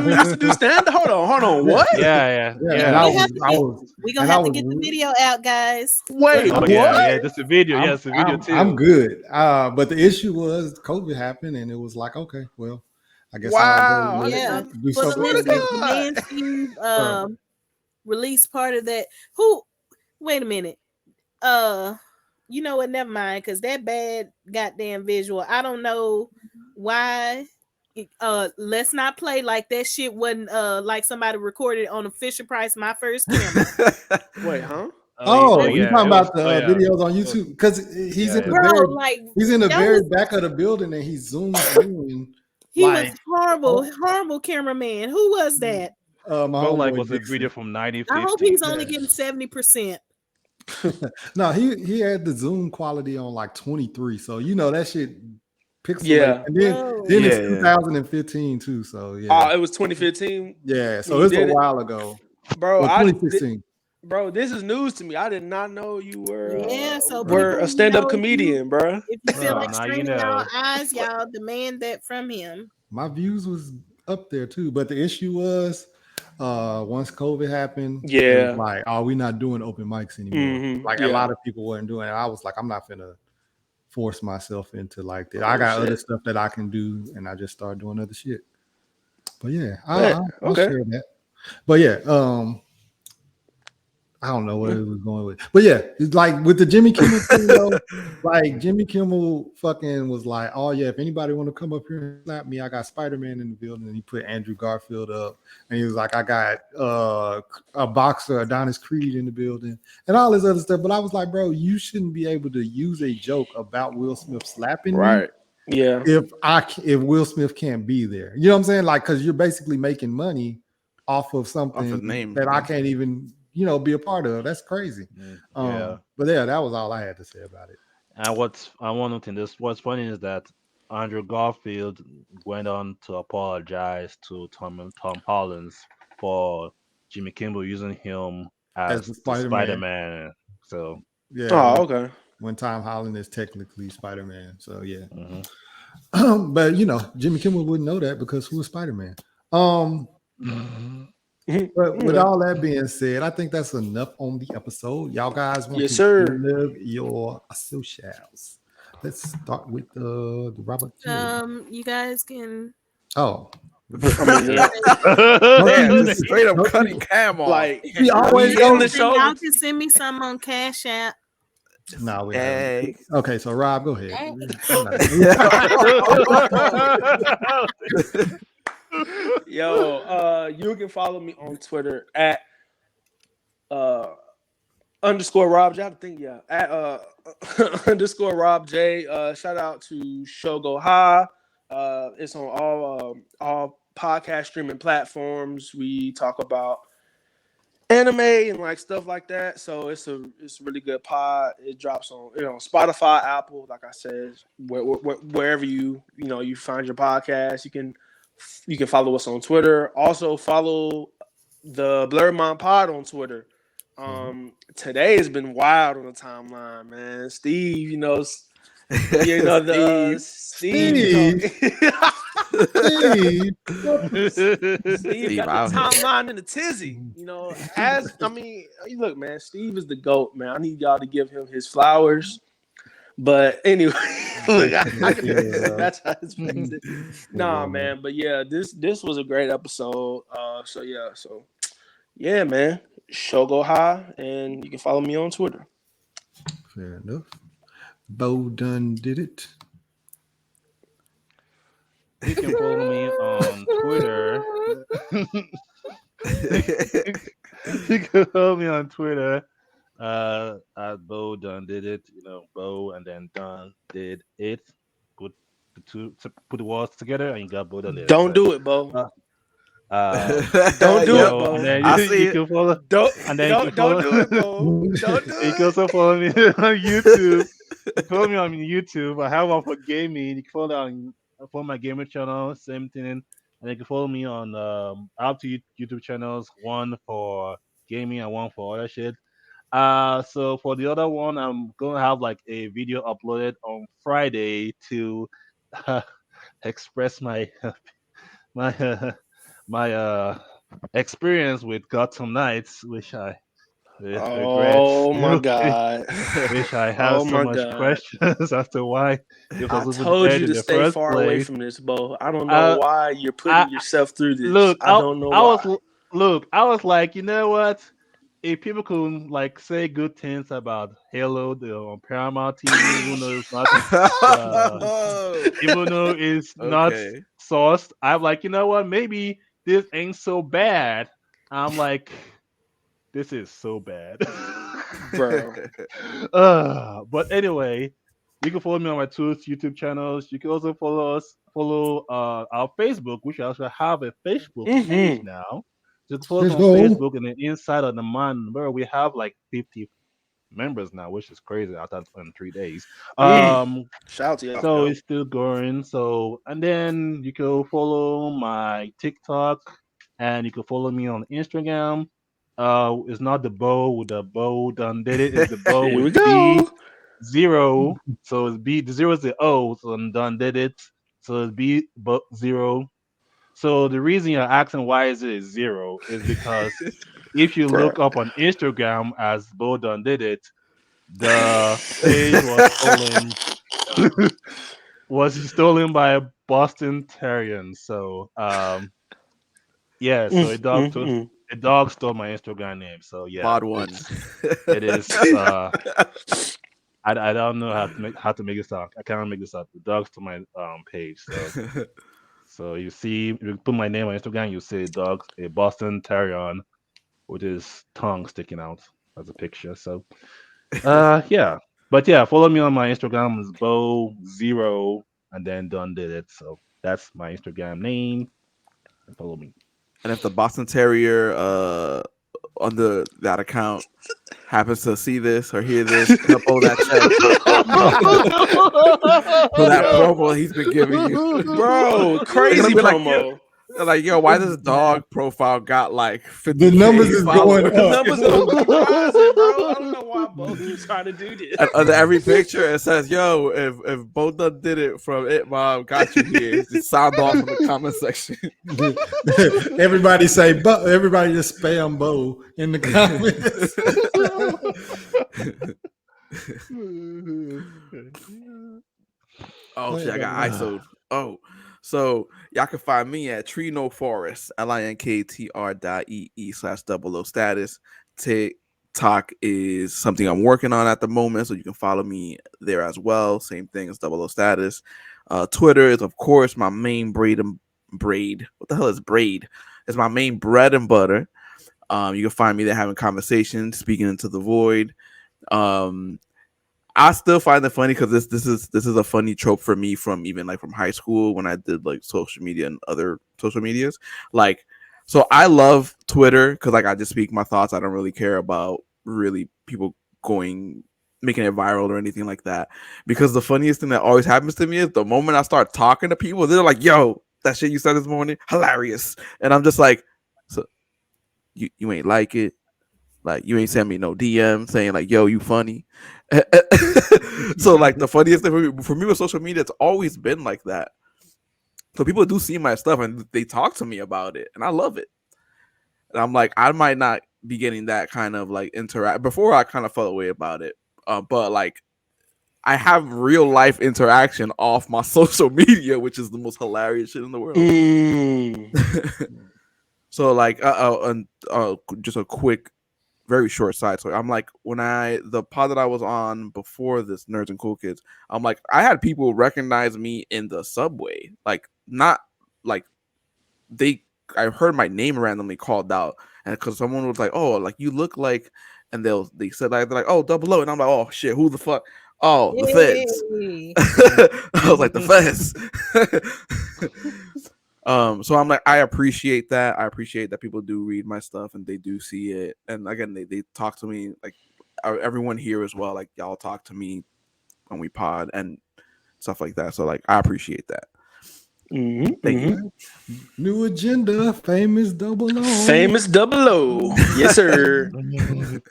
used to do stand-up. Hold on. What? Yeah. We're gonna have to get the video out, guys. Wait, what? Yeah, just a video. Yes, a video too. I'm good. But the issue was COVID happened, and it was like, okay, well, I guess I'll go do For something. the man Steve released part of that. Wait a minute. You know what? Never mind, because that bad goddamn visual. I don't know why. Let's not play like that shit wasn't like somebody recorded on a Fisher Price My First Camera. Wait, huh? You're talking about the videos on YouTube, because he's in the very back of the building and he zooms in. He was horrible cameraman. Who was that? Was a video from 1950. I hope he's only getting 70%. No, he had the zoom quality on like 23, so that shit pixelated. And then it's 2015 too, so Oh, it was 2015. Yeah, so it's a while ago, bro. 2016. Bro, this is news to me. I did not know you were were a stand-up comedian, bro. If you feel like straining y'all eyes, y'all demand that from him. My views was up there too, but the issue was once COVID happened, it was like, we're not doing open mics anymore. A lot of people weren't doing it. I was like, I'm not gonna force myself into like that. I got other stuff that I can do, and I just started doing other shit. But I'll share that. But I don't know where it was going with, but it's like with the Jimmy Kimmel thing, though, like Jimmy Kimmel fucking was like, oh yeah, if anybody want to come up here and slap me, I got Spider-Man in the building, and he put Andrew Garfield up, and he was like, I got a boxer, Adonis Creed in the building, and all this other stuff. But I was like, bro, you shouldn't be able to use a joke about Will Smith slapping me. Yeah. If Will Smith can't be there, you know what I'm saying? Like, because you're basically making money off of something that I can't even be a part of. That's crazy. But that was all I had to say about it. And what's funny is that Andrew Garfield went on to apologize to Tom Holland for Jimmy Kimmel using him as Spider-Man. So okay. When Tom Holland is technically Spider-Man. So but Jimmy Kimmel wouldn't know that because who is Spider-Man? But with all that being said, I think that's enough on the episode. Y'all guys want to live your socials. Let's start with the Robert. You guys can. Oh. Straight up cutting Cam off. Like we always on the show. Y'all can send me some on Cash App. No, we haven't. Okay, so Rob, go ahead. Yo, you can follow me on Twitter at underscore Rob J. I think at underscore Rob J. Shout out to Shogo High. It's on all podcast streaming platforms. We talk about anime and like stuff like that. So it's a really good pod. It drops on Spotify, Apple, like I said, wherever you find your podcast. You can follow us on Twitter. Also follow the Blerd Pod on Twitter. Today has been wild on the timeline, man. Steve, Steve, Steve got the timeline in the tizzy. Look, man, Steve is the GOAT, man. I need y'all to give him his flowers. But anyway, look, that's how it's been. Nah, man. But yeah, this was a great episode. So yeah, man. Shogo High, and you can follow me on Twitter. Fair enough. Bo done did it. You can follow me on Twitter. You can follow me on Twitter at Bo done did it. Bo and then done did it. Put the words together, and you got Bo done did it. Don't do it, Bo. Don't do it, Bo. And then you can follow. Don't do it, Bo. Don't do it. You can also follow me on YouTube. Follow me on YouTube. I have one for gaming. You can follow my gamer channel. Same thing. And you can follow me on I have two YouTube channels. One for gaming and one for other shit. So for the other one, I'm gonna have like a video uploaded on Friday to express my my experience with Gotham Knights, which I regret. Oh my god! Which I have so much questions as to why. I told you to stay far away from this, Bo. I don't know why you're putting yourself through this. Look, I don't know why. I was like, you know what? If people could like say good things about Halo on Paramount TV, even though it's not, not sourced, I'm like, you know what? Maybe this ain't so bad. I'm like, this is so bad, bro. But anyway, you can follow me on my two YouTube channels. You can also follow our Facebook, which I also have a Facebook page now. Just follow us on Facebook, and then inside of the month, where we have like 50 members now, which is crazy. I thought in 3 days. Shout out to you. So it's still going. So and then you can follow my TikTok, and you can follow me on Instagram. It's not the bow with the bow done did it. It's the bow with B0. So it's B. The zero is the O. So done did it. So it's B0. So the reason you're asking why is it 0 is because if you look up on Instagram as Bo done did it, the page was stolen by a Boston Terrier. So so a dog stole my Instagram name. So yeah, bad one. It is. I don't know how to make this up. I cannot make this up. The dog stole my page. So you see, you put my name on Instagram, you see a Boston Terrier with his tongue sticking out as a picture. So, yeah. But yeah, follow me on my Instagram is Bo0 and then Done Did It. So that's my Instagram name. And follow me. And if the Boston Terrier under that account happens to see this or hear this, pull that check for that promo he's been giving you, bro. Crazy promo. Like, yo, why this dog profile got like 50 the numbers is going up. The numbers are rising, bro. I don't know why both you trying to do this. Under every picture, it says, "Yo, if Bo done did it from It Mom got you here." Just sound off in the comment section. Everybody say, "Bo." Everybody just spam Bo in the comments. Oh shit! I got ISO. Oh. So y'all can find me at Trino Forest, linktr.ee/00 status. TikTok is something I'm working on at the moment, so you can follow me there as well. Same thing as 00 status. Twitter is, of course, my main braid. What the hell is braid? It's my main bread and butter. You can find me there having conversations, speaking into the void. Um, I still find it funny because this is a funny trope for me from even like from high school when I did like social media and other social medias. Like, so I love Twitter because like I just speak my thoughts. I don't really care about really people going making it viral or anything like that. Because the funniest thing that always happens to me is the moment I start talking to people, they're like, "Yo, that shit you said this morning, hilarious," and I'm just like, "So you ain't like it." Like you ain't send me no DM saying like, "Yo, you funny." So like the funniest thing for me with social media, it's always been like that. So people do see my stuff and they talk to me about it, and I love it. And I'm like, I might not be getting that kind of like interact. Before I kind of felt away about it, but like I have real life interaction off my social media, which is the most hilarious shit in the world. So like, just a quick very short side story. I'm like, when the pod that I was on before this, Nerds and Cool Kids, I'm like, I had people recognize me in the subway, like not like I heard my name randomly called out, and because someone was like, "Oh, like you look like," and they said like they're like, "Oh, double O," and I'm like, "Oh shit, who the fuck?" Oh, the feds. Yay. I was like, the feds. So I'm like, I appreciate that. I appreciate that people do read my stuff and they do see it. And again, they talk to me, like everyone here as well. Like y'all talk to me when we pod and stuff like that. So like, I appreciate that. Thank you. New agenda, famous double O. Famous double O. Yes, sir. The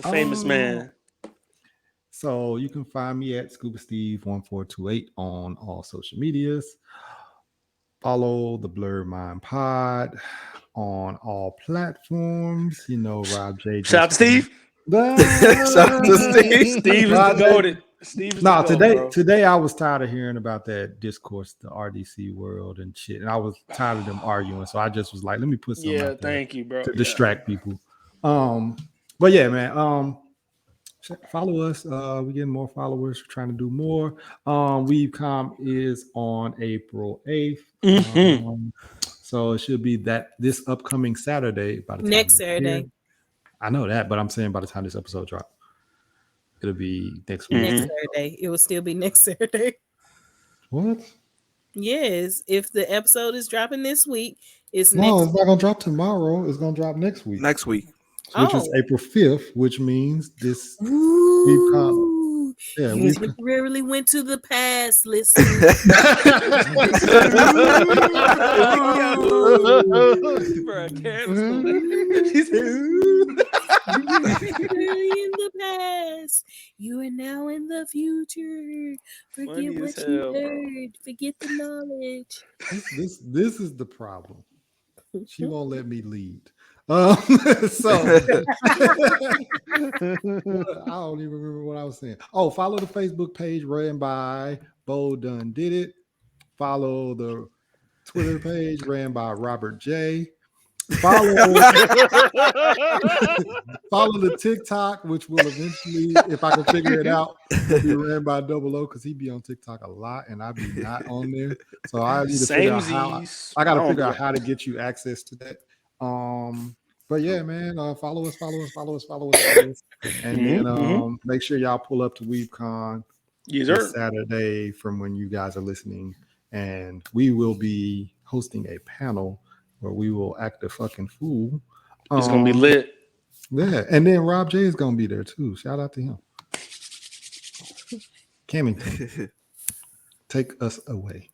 famous man. So you can find me at Scuba Steve 1428 on all social medias. Follow the Blerd Mind Pod on all platforms. You know, Rob J. Shout out to Steve. Shout out to Steve. Steve is the goated. Steve is the goat, bro. Today I was tired of hearing about that discourse, the RDC world and shit, and I was tired of them arguing. So I just was like, let me put something out there. Thank you, bro. To distract people. But yeah, man. Follow us. We're getting more followers. We're trying to do more. WeaveCom is on April 8th. So it should be this upcoming Saturday. By the time Next Saturday. I know that, but I'm saying by the time this episode drops, it'll be next week. Next Saturday. It will still be next Saturday. What? Yes. If the episode is dropping this week, it's not gonna drop tomorrow. It's gonna drop next week. Next week. Which is April 5th, which means this Ooh, you temporarily went to the past. Listen. In the past, you are now in the future. Forget what you heard. Forget the knowledge. This is the problem. She won't let me lead. So I don't even remember what I was saying. Oh, follow the Facebook page ran by Bo Dunn Did It. Follow the Twitter page ran by Robert J. Follow the TikTok, which will eventually, if I can figure it out, be ran by Double O because he be on TikTok a lot and I be not on there. So I need to figure out how to get you access to that. But yeah, man, follow us. And then make sure y'all pull up to WeaveCon this Saturday from when you guys are listening. And we will be hosting a panel where we will act a fucking fool. It's gonna be lit. Yeah, and then Rob J is gonna be there too. Shout out to him. Camington, take us away.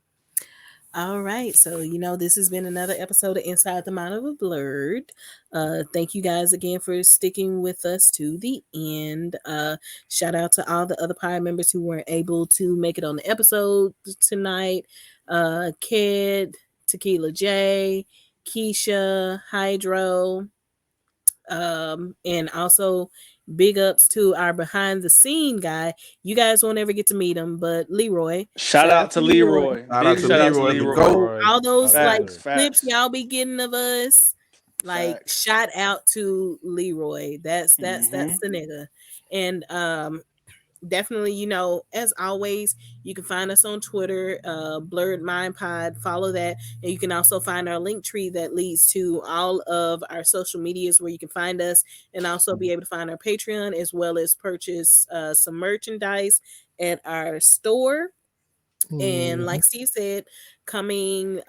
All right, so this has been another episode of Inside the Mind of a Blerd. Thank you guys again for sticking with us to the end. Shout out to all the other pod members who weren't able to make it on the episode tonight. Ked, Tequila J, Keisha, Hydro, and also big ups to our behind the scene guy. You guys won't ever get to meet him, but Leroy. Shout out to Leroy. Shout out to Leroy. All those clips y'all be getting of us. Shout out to Leroy. That's the nigga. And definitely, as always, you can find us on Twitter, Blerd Mind Pod. Follow that, and you can also find our link tree that leads to all of our social medias where you can find us, and also be able to find our Patreon as well as purchase some merchandise at our store. And like Steve said, coming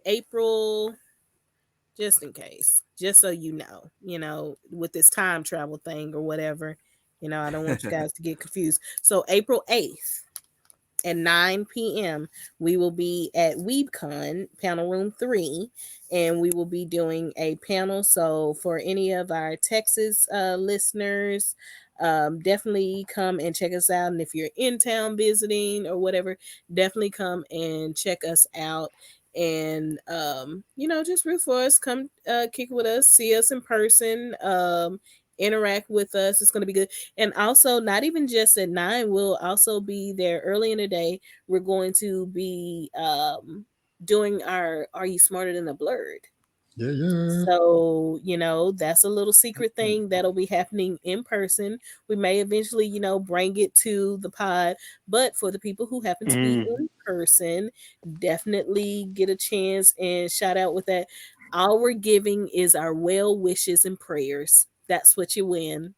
April, just in case, just so with this time travel thing or whatever, I don't want you guys to get confused. So April 8th at 9 p.m. we will be at WeebCon panel room 3, and we will be doing a panel. So for any of our Texas listeners, definitely come and check us out. And if you're in town visiting or whatever, definitely come and check us out. And just root for us. Come kick with us, see us in person, interact with us. It's going to be good. And also, not even just at 9, we'll also be there early in the day. We're going to be doing our Are You Smarter Than a Blerd? Yeah. So, that's a little secret thing that'll be happening in person. We may eventually, bring it to the pod, but for the people who happen to be in person, definitely get a chance and shout out with that. All we're giving is our well wishes and prayers. That's what you win.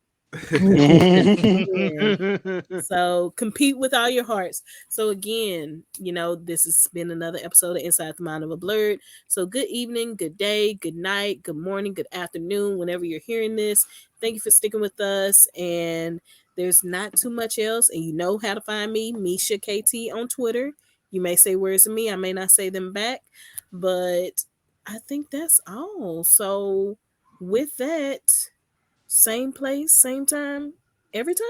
So compete with all your hearts. So again, this has been another episode of Inside the Mind of a Blerd. So good evening, good day, good night, good morning, good afternoon, whenever you're hearing this. Thank you for sticking with us. And there's not too much else. And you know how to find me, Misha KT on Twitter. You may say words to me, I may not say them back, but I think that's all. So with that, same place, same time, every time,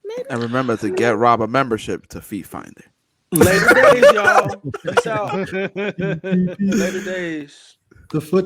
maybe. And remember to get Rob a membership to Feet Finder. Later days, y'all. Peace out. Later days. The foot